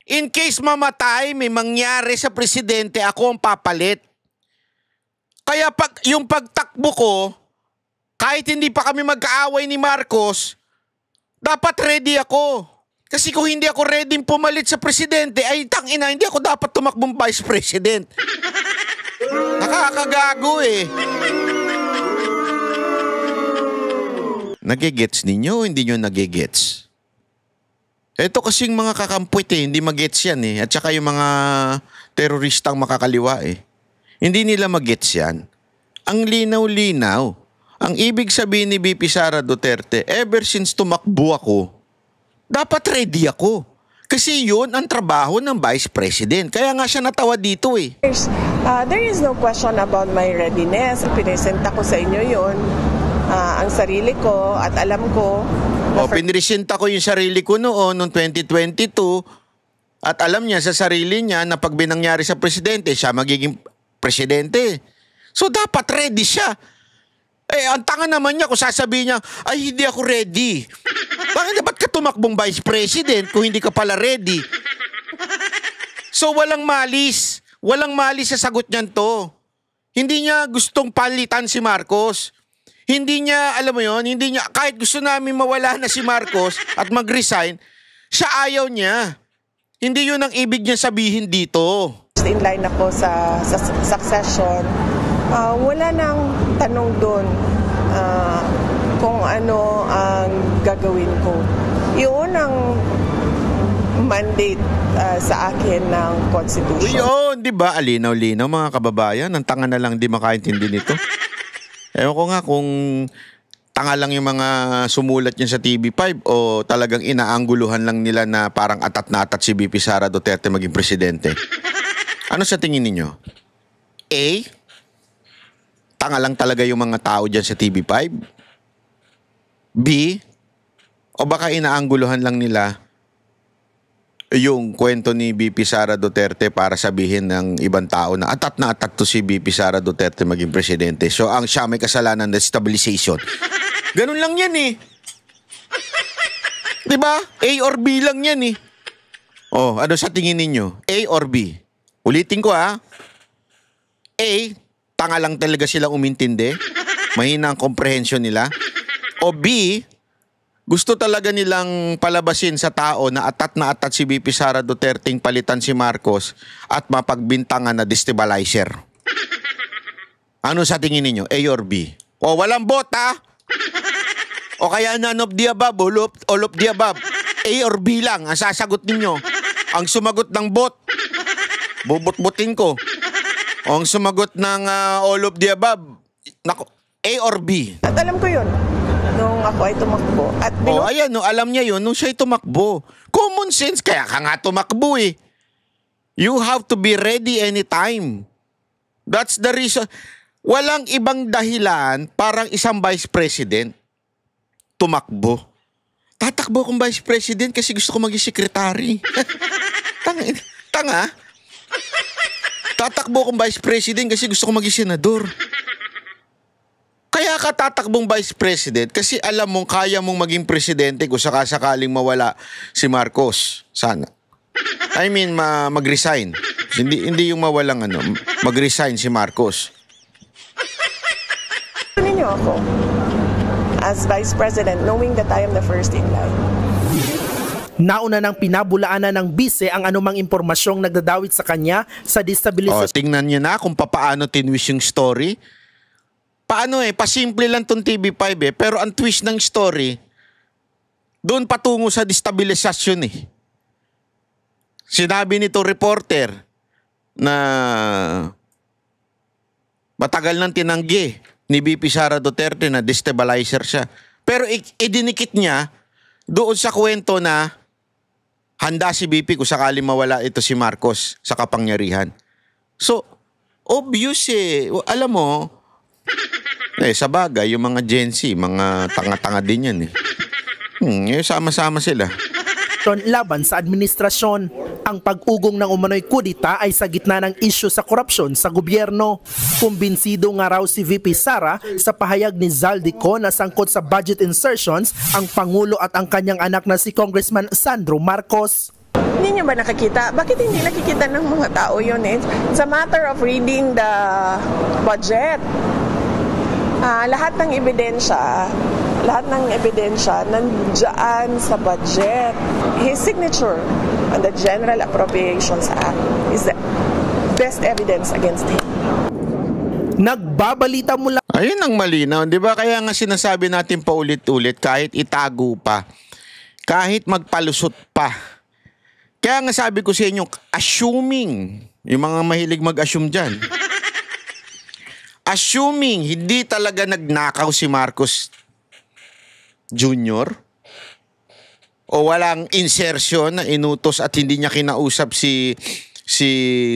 In case mamatay, may mangyari sa presidente, ako ang papalit. Kaya yung pagtakbo ko, kahit hindi pa kami magkaaway ni Marcos, dapat ready ako. Kasi kung hindi ako ready pumalit sa presidente, ay tangina, hindi ako dapat tumakbong Vice President. Nakakagago Nagigets ninyo, hindi nyo nagigets. Ito kasing mga kakampwit hindi magets yan At saka yung mga teroristang makakaliwa Hindi nila magets yan. Ang linaw-linaw. Ang ibig sabihin ni VP Sara Duterte, ever since tumakbo ako, dapat ready ako. Kasi yun ang trabaho ng Vice President. Kaya nga siya natawa dito There is no question about my readiness. Pinesenta ko sa inyo yun. Ang sarili ko at alam ko pinresenta ko yung sarili ko noong 2022 at alam niya sa sarili niya na pag binangyari sa presidente, siya magiging presidente. So dapat ready siya. Ang tanga naman niya kung sasabihin niya, ay hindi ako ready. Ba't ka tumakbong Vice President kung hindi ka pala ready? So walang malis. Walang malis sa sagot niyan to. Hindi niya gustong palitan si Marcos. Hindi niya, alam mo yon, hindi niya, kahit gusto namin mawala na si Marcos at mag-resign, siya ayaw niya. Hindi yun ang ibig niya sabihin dito. In line ako sa succession, wala nang tanong doon kung ano ang gagawin ko. Yun ang mandate sa akin ng Constitution. Yun, di ba? Alinaw-linaw mga kababayan. Ang tanga na lang di makaintindi nito. Ewan ko nga kung tanga lang yung mga sumulat niya sa TV5 o talagang inaangguluhan lang nila na parang atat na atat si VP Sara Duterte maging presidente. Ano sa tingin ninyo? A, tanga lang talaga yung mga tao dyan sa TV5? B, o baka inaangguluhan lang nila yung kwento ni VP Sara Duterte para sabihin ng ibang tao na atat to si VP Sara Duterte maging presidente. So ang siya may kasalanan na stabilization. Ganun lang yan Diba? A or B lang yan Oh, ano sa tingin ninyo? A or B? Ulitin ko A, tanga lang talaga silang umintindi. Mahina ang comprehension nila. O B, gusto talaga nilang palabasin sa tao na atat si VP Sara Duterteng palitan si Marcos at mapagbintangan na destabilizer. Ano sa tingin ninyo? A or B? O walang bot ha? O kaya none of the above, all of the above. A or B lang ang sasagot ninyo. Ang sumagot ng bot, bubut-butin ko. O ang sumagot ng all of the above, nako, A or B? At alam ko yun nung ako ay tumakbo. At ayan, no, alam niya yun nung siya'y tumakbo. Common sense, kaya ka nga tumakbo eh. You have to be ready anytime. That's the reason. Walang ibang dahilan parang isang vice president tumakbo. Tatakbo akong vice president kasi gusto ko maging secretary. Tanga. Tatakbo akong vice president kasi gusto ko maging senador. Kaya ka tatakbong vice president kasi alam mong kaya mong maging presidente kung sakasakaling mawala si Marcos. Sana. I mean, mag-resign. Hindi yung mawalang mag-resign si Marcos. Ninyo ako as vice president knowing that I am the first in line. Nauna nang pinabulaanan ng bise ang anumang impormasyong nagdadawit sa kanya sa destabilisasyon. Tingnan niyo na kung paano tinwist yung story. Paano pasimple lang tong TV5 pero ang twist ng story, doon patungo sa destabilisasyon Sinabi nito reporter na matagal nang tinanggi ni VP Sara Duterte na destabilizer siya. Pero idinikit niya doon sa kwento na handa si VP kung sakali mawala ito si Marcos sa kapangyarihan. So, obvious alam mo, sa bagay, yung mga Gen Z, mga tanga-tanga din yan sama-sama sila. Laban sa administrasyon, ang pag-ugong ng umano'y kudita ay sa gitna ng isyu sa korupsyon sa gobyerno. Kumbinsido nga raw si VP Sara sa pahayag ni Zaldico na sangkot sa budget insertions ang Pangulo at ang kanyang anak na si Congressman Sandro Marcos. Hindi niyo ba nakakita? Bakit hindi nakikita ng mga tao yun? It's a matter of reading the budget. Lahat ng ebidensya nandiyan sa budget. His signature on the General Appropriations Act is the best evidence against him. Nagbabalita mula. Ayun ang malinaw, di ba? Kaya nga sinasabi natin paulit-ulit, kahit itago pa, kahit magpalusot pa. Kaya nga sabi ko sa inyo, assuming, yung mga mahilig mag-assume dyan, assuming hindi talaga nagnakaw si Marcos Jr. o walang insertion na inutos at hindi niya kinausap si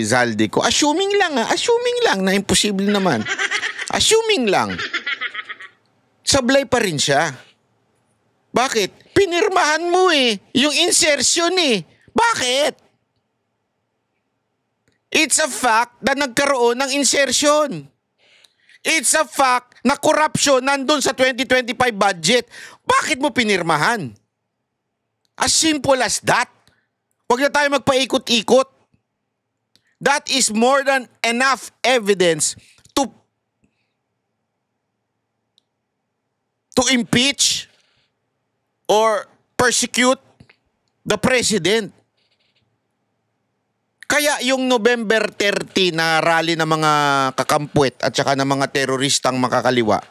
Zaldico. Assuming lang na imposible naman. Assuming lang. Sablay pa rin siya. Bakit? Pinirmahan mo yung insertion Bakit? It's a fact na nagkaroon ng insertion. It's a fact na corruption nandun sa 2025 budget. Bakit mo pinirmahan? As simple as that. Huwag na tayo magpaikot-ikot. That is more than enough evidence to impeach or persecute the president. Kaya yung November 30 na rally ng mga kakampwet at saka ng mga teroristang makakaliwa,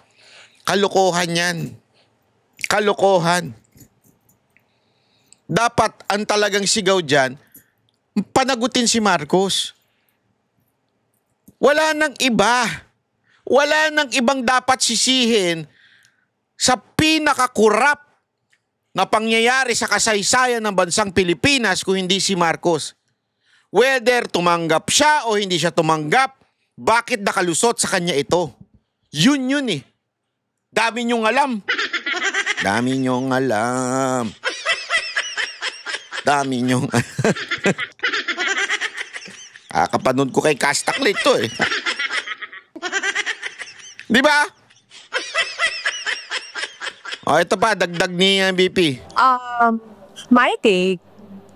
kalokohan yan. Kalokohan. Dapat ang talagang sigaw dyan, panagutin si Marcos. Wala nang iba. Wala nang ibang dapat sisihin sa pinakakurap na pangyayari sa kasaysayan ng bansang Pilipinas kung hindi si Marcos. Whether tumanggap siya o hindi siya tumanggap, bakit nakalusot sa kanya ito? Yun Dami niyong alam. Dami niyong alam. Dami niyong kapanood ko kay Kastaklit to Di ba? Ito pa, dagdag ni BP. My take,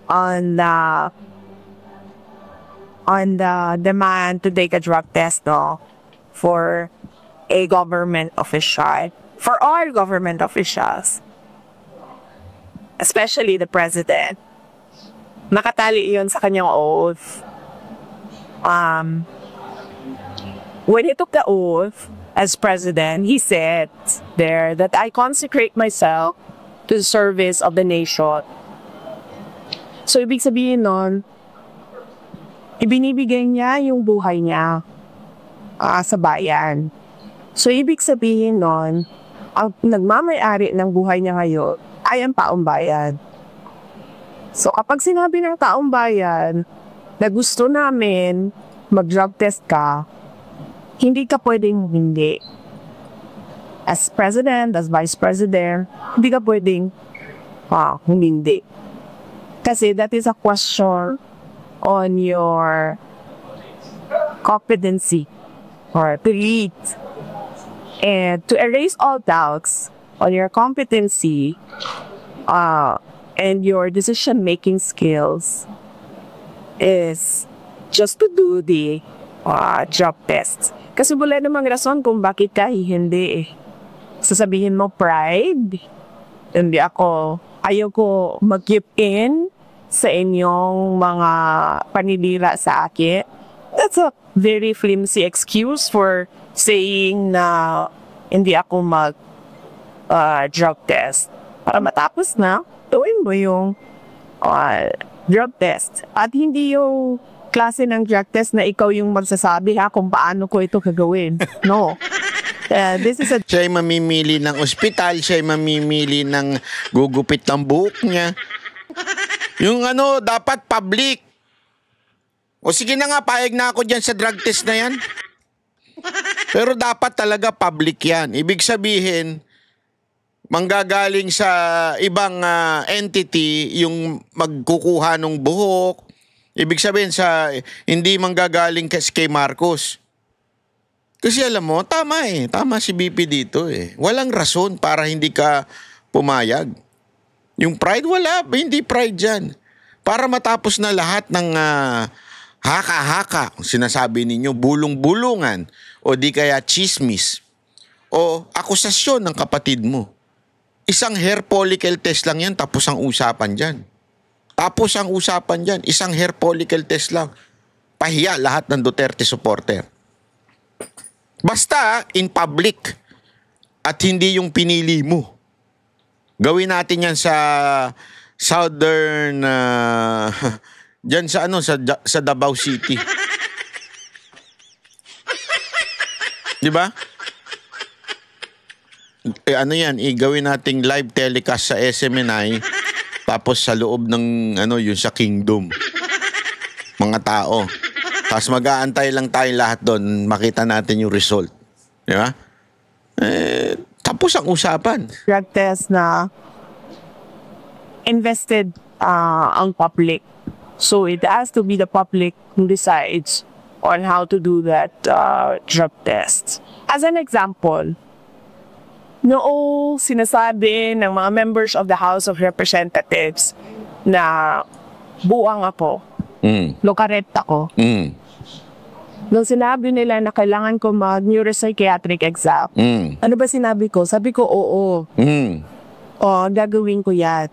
on the demand to take a drug test for a government official, for all government officials, especially the president. Nakatali yun sa kanyang oath. When he took the oath as president, he said there that I consecrate myself to the service of the nation. So, ibig sabihin nun, ibinibigay niya yung buhay niya sa bayan. So, ibig sabihin nun, ang nagmamayari ng buhay niya ngayon ay ang taong bayan. So, kapag sinabi ng taong bayan na gusto namin mag-drug test ka, hindi ka pwedeng hindi. As president, as vice president, hindi ka pwedeng hindi. Kasi that is a question on your competency or to lead. And to erase all doubts on your competency and your decision-making skills is just to do the drug test. Kasi wala namang rason kung bakit ka hindi eh. Sasabihin mo pride, hindi ako, ayaw ko mag-give in sa inyong mga panilira sa akin. That's a very flimsy excuse for saying na hindi ako mag-drug test. Para matapos na, tuwin mo yung drug test. At hindi yung klase ng drug test na ikaw yung magsasabi kung paano ko ito gagawin. No. This is Siya ay mamimili ng ospital, siya ay mamimili ng gugupit ng buhok niya. Yung dapat public. O sige na nga, payag na ako dyan sa drug test na yan. Pero dapat talaga public yan. Ibig sabihin, manggagaling sa ibang entity yung magkukuha ng buhok. Ibig sabihin hindi manggagaling kay Marcos. Kasi alam mo, tama eh. Tama si BP dito eh. Walang rason para hindi ka pumayag. Yung pride, wala. Hindi pride dyan. Para matapos na lahat ng haka-haka, sinasabi ninyo, bulong-bulungan, o di kaya chismis, o akusasyon ng kapatid mo. Isang hair follicle test lang yan, tapos ang usapan dyan. Tapos ang usapan dyan, isang hair follicle test lang. Pahiya lahat ng Duterte supporter. Basta in public at hindi yung pinili mo. Gawin natin yan sa southern, dyan sa sa Davao City. Di ba? Yan, gawin nating live telecast sa SMNI. Tapos sa loob ng yung sa Kingdom. Mga tao. Tapos mag-aantay lang tayo lahat doon. Makita natin yung result. Di ba? Tapos ang usapan. Drug test na invested ang public. So it has to be the public who decides on how to do that drug test. As an example, noong sinasabi ng mga members of the House of Representatives na buwang ako, lokaret ako, nung sinabi nila na kailangan ko mag-neuropsychiatric exam, ano ba sinabi ko? Sabi ko, oo. Gagawin ko yan.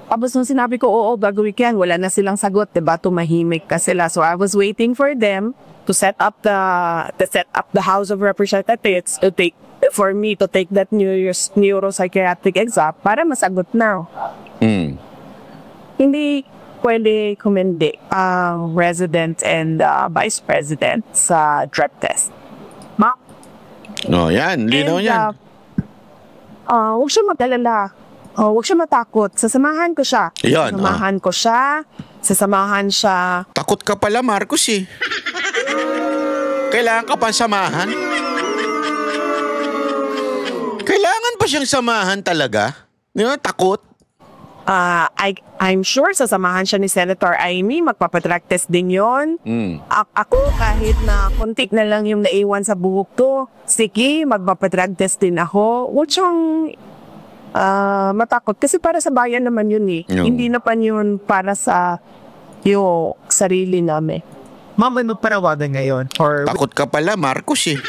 Tapos nung sinabi ko, oo, gagawin ko yan, wala na silang sagot, diba? Tumahimik ka sila. So I was waiting for them to set up the House of Representatives for me to take that neuropsychiatric exam para masagot na. Hindi pwede kumindi ang resident and vice president sa drug test. Yan. Linaw yan. Huwag siya mag-alala. Huwag siya matakot. Sasamahan ko siya. Yan, Sasamahan ko siya. Sasamahan siya. Takot ka pala, Marcos eh. Kailangan ka pa samahan? Kailangan pa siyang samahan talaga? Di ba? Takot? I'm sure sasamahan siya ni Senator Amy. Magpapatrack test din yun. Ako, kahit na kontik na lang yung naiwan sa buhok to, sige, magpapatrack test din ako. Huwag siyang matakot. Kasi para sa bayan naman yun eh. Hindi naman yun para sa yung sarili namin. Ma'am, may magpanawagan ngayon? Or... Takot ka pala, Marcos eh.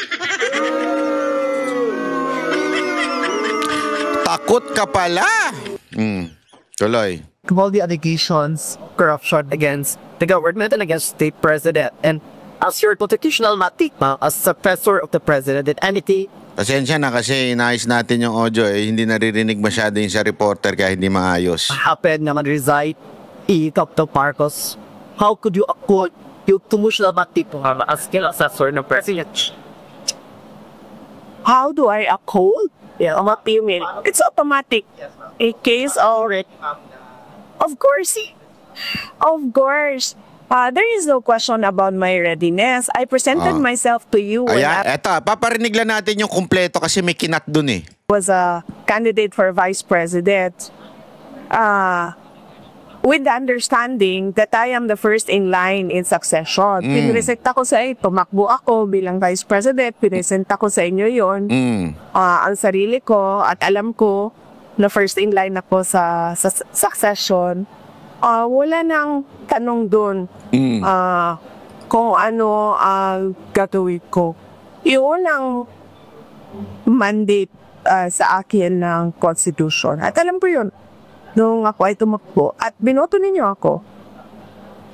Takot ka pala! Tuloy. All the allegations, corruption against the government and against state president. And as your constitutional matikma, as successor of the president, did anything... Pasensya na kasi inayos natin yung audio eh. Hindi naririnig masyado yung sa reporter kaya hindi maayos. Happen na mag-resign Dr. Marcos. How could you accord yung constitutional matikma as successor ng president? How do I uphold? Yeah, what do you mean? It's automatic. A case already. Of course. There is no question about my readiness. I presented myself to you when Ayan, eto, paparinig lang natin yung kumpleto kasi may kinat dun eh. Was a candidate for vice president. With the understanding that I am the first in line in succession. Pinresenta ko sa tumakbo ako bilang vice president. Pinresenta ko sa inyo yun. Ang sarili ko at alam ko na first in line ako sa succession. Wala nang tanong doon kung ano ang gagawin ko. Yun ang mandate sa akin ng Constitution. At alam ko yun, nung ako ay tumakbo at binoto ninyo ako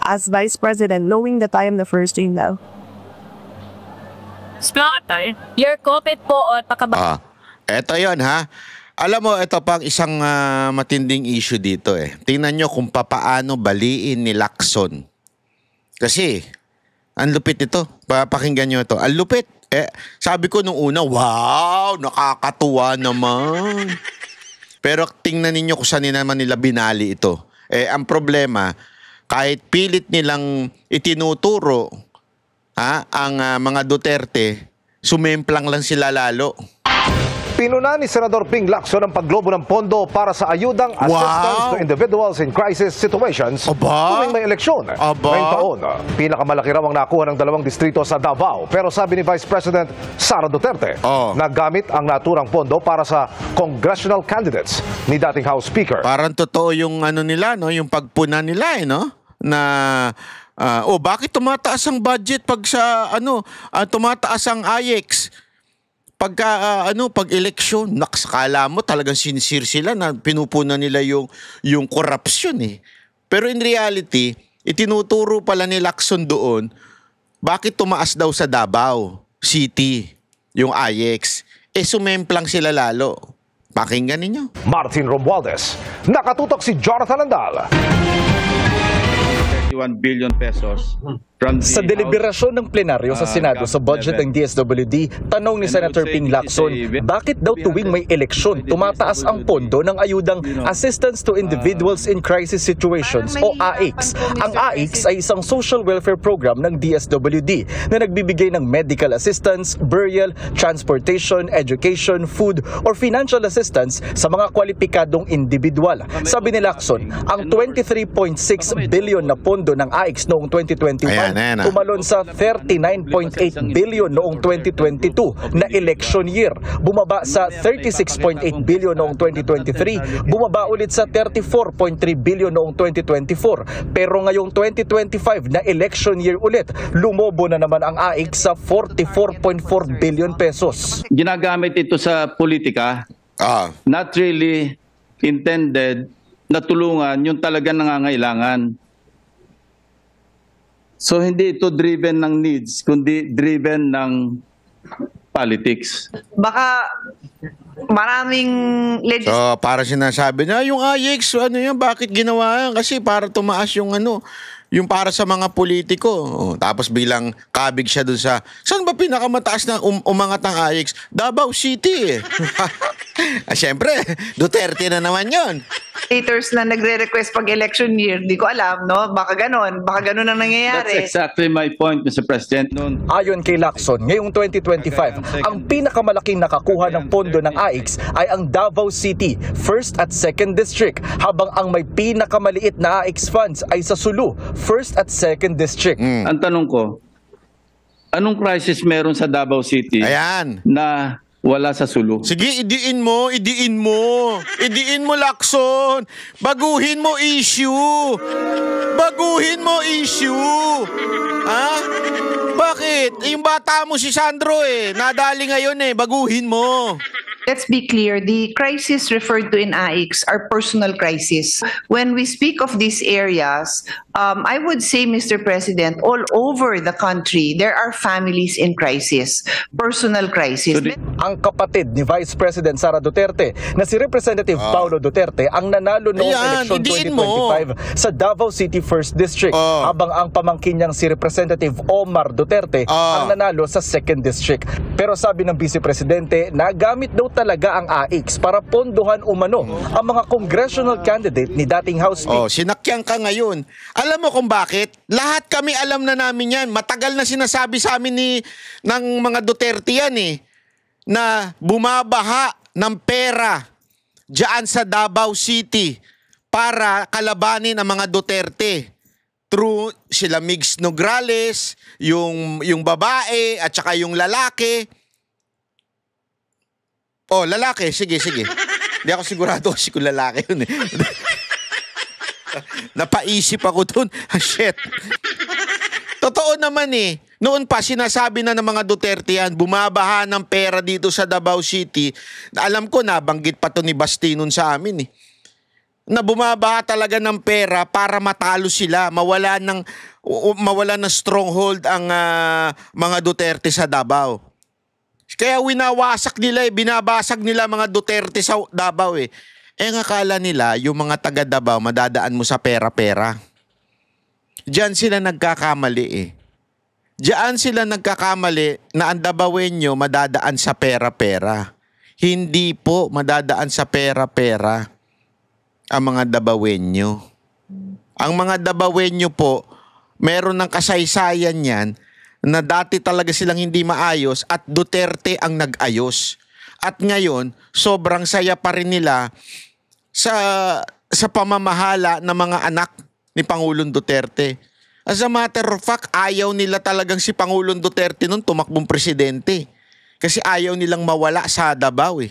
as Vice President knowing that I am the first in line. Your comment po o pakaba... Eto yun ha. Alam mo, ito pang isang matinding issue dito eh. Tingnan nyo kung papaano baliin ni Lacson. Kasi, ang lupit ito. Pakinggan nyo ito. Ang lupit. Sabi ko nung una, wow, nakakatuwa naman. Pero tingnan ninyo kung saan naman nila binali ito. Ang problema, kahit pilit nilang itinuturo ang mga Duterte, sumemplang lang sila lalo. Pinuna ni Senador Ping Lacson ang paglobo ng pondo para sa ayudang assistance to individuals in crisis situations tuwing may eleksyon. Ngayong taon, pinakamalaki raw ang nakuha ng 2 distrito sa Davao. Pero sabi ni Vice President Sara Duterte, nagamit ang naturang pondo para sa congressional candidates ni dating House Speaker. Parang totoo yung ano nila, no? Yung pagpuna nila, no? Na bakit tumataas ang budget pag sa tumataas ang IX? Pag-eleksyon, nakakala mo talagang sincere sila na pinupunan nila yung korupsyon eh. Pero in reality, itinuturo pala ni Lacson doon, bakit tumaas daw sa Davao City yung IX? Sumemplang sila lalo. Pakinggan ninyo. Martin Romualdez, nakatutok si Jonathan Andal. 31 billion pesos Sa deliberasyon ng plenaryo sa Senado sa budget ng DSWD, tanong ni Senator Ping Lacson, bakit daw tuwing may eleksyon tumataas ang pondo ng ayudang Assistance to Individuals in Crisis Situations o AICS. Ang AICS ay isang social welfare program ng DSWD na nagbibigay ng medical assistance, burial, transportation, education, food, or financial assistance sa mga kwalipikadong individual. Sabi ni Lacson, ang 23.6 billion na pondo ng AICS noong 2021 tumalon sa 39.8 billion noong 2022 na election year. Bumaba sa 36.8 billion noong 2023, bumaba ulit sa 34.3 billion noong 2024. Pero ngayong 2025 na election year ulit, lumobo na naman ang AIC sa 44.4 billion pesos. Ginagamit ito sa politika, not really intended na tulungan yung talagang nangangailangan. So hindi ito driven ng needs, kundi driven ng politics. Baka maraming So, para sinasabi niya, yung AIX, bakit ginawa yan? Kasi para tumaas yung yung para sa mga politiko. Tapos bilang kabig siya dun sa, saan ba pinakamataas na umangat ng AIX? Davao City eh. Siyempre, Duterte na naman yon. Haters na nagre-request pag election year, di ko alam, no? Baka ganon ang nangyayari. That's exactly my point, Mr. President. Ayon kay Lacson, ngayong 2025, ang pinakamalaking nakakuha ng pondo ng AIX ay ang Davao City, 1st at 2nd District, habang ang may pinakamaliit na AIX funds ay sa Sulu, 1st at 2nd District. Ang tanong ko, anong crisis meron sa Davao City? Ayan. Na wala sa Sulu. Sige, idiin mo. Idiin mo, Lacson. Baguhin mo issue. Ha? Bakit? Yung bata mo si Sandro nadali ngayon baguhin mo. Let's be clear, the crisis referred to in AIX are personal crisis. When we speak of these areas, I would say, Mr. President, all over the country, there are families in crisis, personal crisis. Ang kapatid ni Vice President Sara Duterte na si Representative Paulo Duterte ang nanalo noong eleksyon 2025 sa Davao City 1st District, habang ang pamangkin niyang si Representative Omar Duterte ang nanalo sa 2nd District. Pero sabi ng Vice Presidente, nagamit daw talaga ang AIX para pondohan umano ang mga congressional candidate ni dating House Speaker. Sinakyan ka ngayon. Alam mo kung bakit? Lahat kami alam na namin yan. Matagal na sinasabi sa amin ng mga Duterte yan na bumabaha ng pera dyan sa Davao City para kalabanin ang mga Duterte. Through sila Migs Nograles, yung babae at saka yung lalaki. Lalaki. Sige. Hindi ako sigurado kasi kung lalaki yun Napaisip ako dun. Shit. Totoo naman Noon pa sinasabi na ng mga Duterte yan, bumabaha ng pera dito sa Davao City. Alam ko nabanggit pa to ni Basti nun sa amin na bumabaha talaga ng pera para matalo sila, mawala ng stronghold ang mga Duterte sa Davao. Kaya winawasak nila binabasag nila mga Duterte sa Davao ang akala nila yung mga taga Davao madadaan mo sa pera-pera. Diyan sila nagkakamali Diyan sila nagkakamali na ang Davaoenyo madadaan sa pera-pera. Hindi po madadaan sa pera-pera ang mga Davaoenyo. Ang mga Davaoenyo po, meron ng kasaysayan yan na dati talaga silang hindi maayos at Duterte ang nag-ayos. At ngayon, sobrang saya pa rin nila sa pamamahala ng mga anak ni Pangulong Duterte. As a matter of fact, ayaw nila talagang si Pangulong Duterte noon tumakbong presidente. Kasi ayaw nilang mawala sa Davao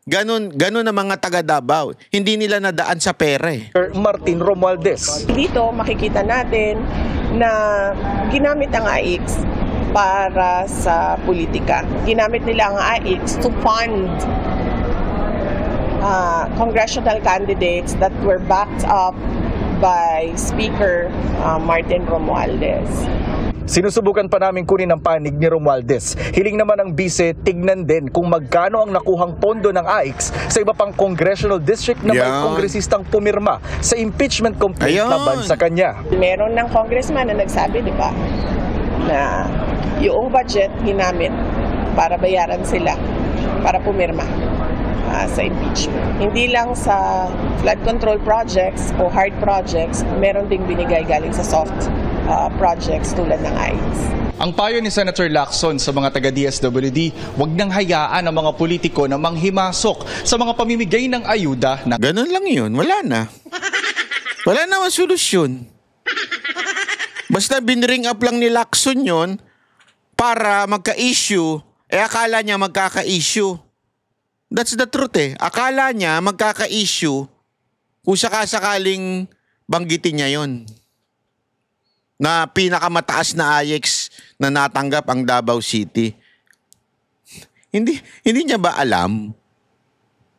Ganon ang mga taga Davao. Hindi nila nadaan sa pera Martin Romualdez. Dito makikita natin na ginamit ang AIX para sa politika. Ginamit nila ang AIX to fund congressional candidates that were backed up by Speaker Martin Romualdez. Sinusubukan pa namin kunin ang panig ni Romualdez. Hiling naman ng bise, tignan din kung magkano ang nakuhang pondo ng AIX sa iba pang congressional district na may kongresistang pumirma sa impeachment complaint laban sa kanya. Meron ng congressman na nagsabi, di ba, na yung budget ginamit para bayaran sila, para pumirma sa impeachment. Hindi lang sa flood control projects o hard projects, meron ding binigay galing sa soft projects tulad ng AIX. Ang payo ni Senator Lacson sa mga taga-DSWD, huwag nang hayaan ang mga politiko na manghimasok sa mga pamimigay ng ayuda. Ganun lang yun. Wala na. Wala naman solusyon. Basta binring up lang ni Lacson yun para magka-issue, akala niya magkaka-issue. That's the truth Akala niya magkaka-issue kung sakasakaling banggitin niya yun. Na pinakamataas na AIX na natanggap ang Davao City. Hindi niya ba alam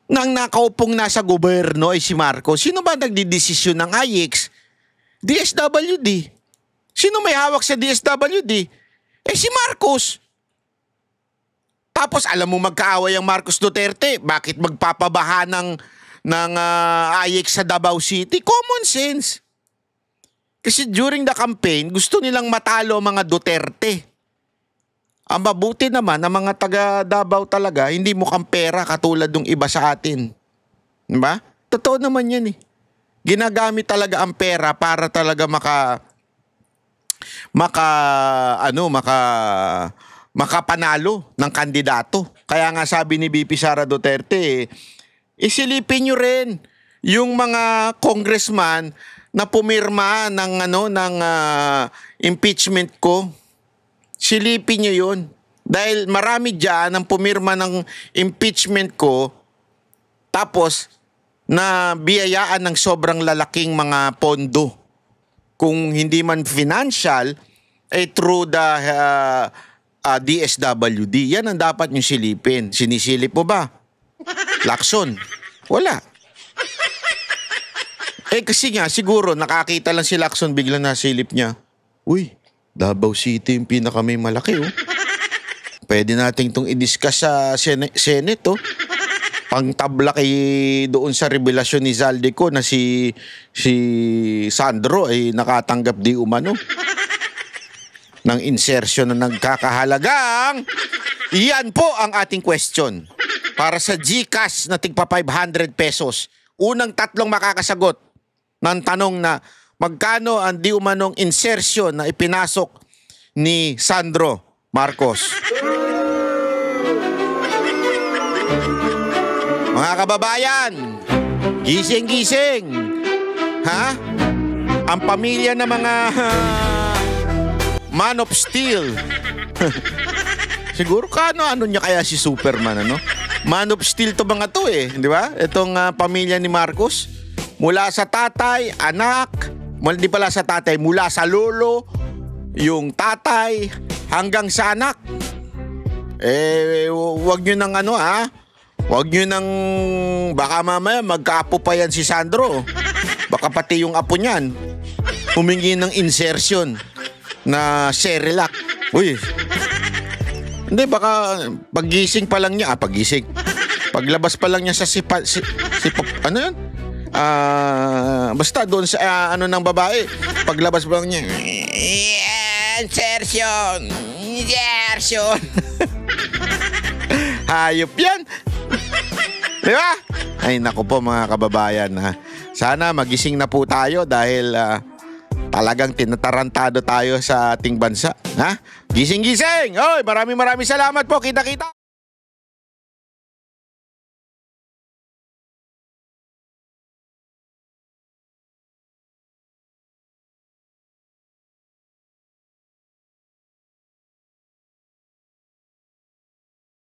na ang nakaupong nasa gobyerno ay si Marcos? Sino ba nagdidesisyon ng AIX? DSWD. Sino may hawak sa DSWD? Si Marcos. Tapos alam mo magkaaway ang Marcos Duterte. Bakit magpapabaha ng AIX sa Davao City? Common sense. Kasi during the campaign, gusto nilang matalo ang mga Duterte. Ang mabuti naman, ang mga taga Davao talaga, hindi mukhang pera katulad ng iba sa atin. Diba? Totoo naman yan Ginagamit talaga ang pera para talaga makapanalo ng kandidato. Kaya nga sabi ni BP Sara Duterte, isilipin nyo rin yung mga congressman na pumirma ng impeachment ko. Silipin nyo yun. Dahil marami dyan ang pumirma ng impeachment ko, tapos na biyayaan ng sobrang lalaking mga pondo. Kung hindi man financial, through the DSWD. Yan ang dapat nyo silipin. Sinisilip mo ba? Lacson? Wala. Kasi nga, siguro, nakakita lang si Lacson, biglang nasilip niya. Uy, Davao City yung pinakamay malaki, oh. Pwede natin itong i-discuss sa Senate, oh. Pangtabla doon sa revelasyon ni Zaldico na si Sandro ay nakatanggap di umano ng insertion na nagkakahalagang. Yan po ang ating question. Para sa GCash na tigpa 500 pesos. Unang 3 makakasagot ng tanong na magkano ang di umanong insertion na ipinasok ni Sandro Marcos. Mga kababayan, gising-gising. Ha? Ang pamilya ng mga Man of Steel. Siguro ano niya kaya si Superman, ano? Man of Steel to mga to di ba? Itong pamilya ni Marcos. Mula sa tatay, anak, di pala sa tatay, mula sa lolo, yung tatay, hanggang sa anak. Wag nyo nang wag nyo nang, baka mamaya magkaapo pa yan si Sandro. Baka pati yung apo niyan humingi ng insertion na Cerelac. Uy. Hindi, baka pagising pa lang niya, paglabas pa lang niya sa ano yun? Basta doon sa ng babae, paglabas pa lang niya, insertion. Hayop yan. Di ba? Ay, naku po mga kababayan. Sana magising na po tayo dahil talagang tinatarantado tayo sa ating bansa. Gising-gising! Oy, maraming salamat po. Kita-kita!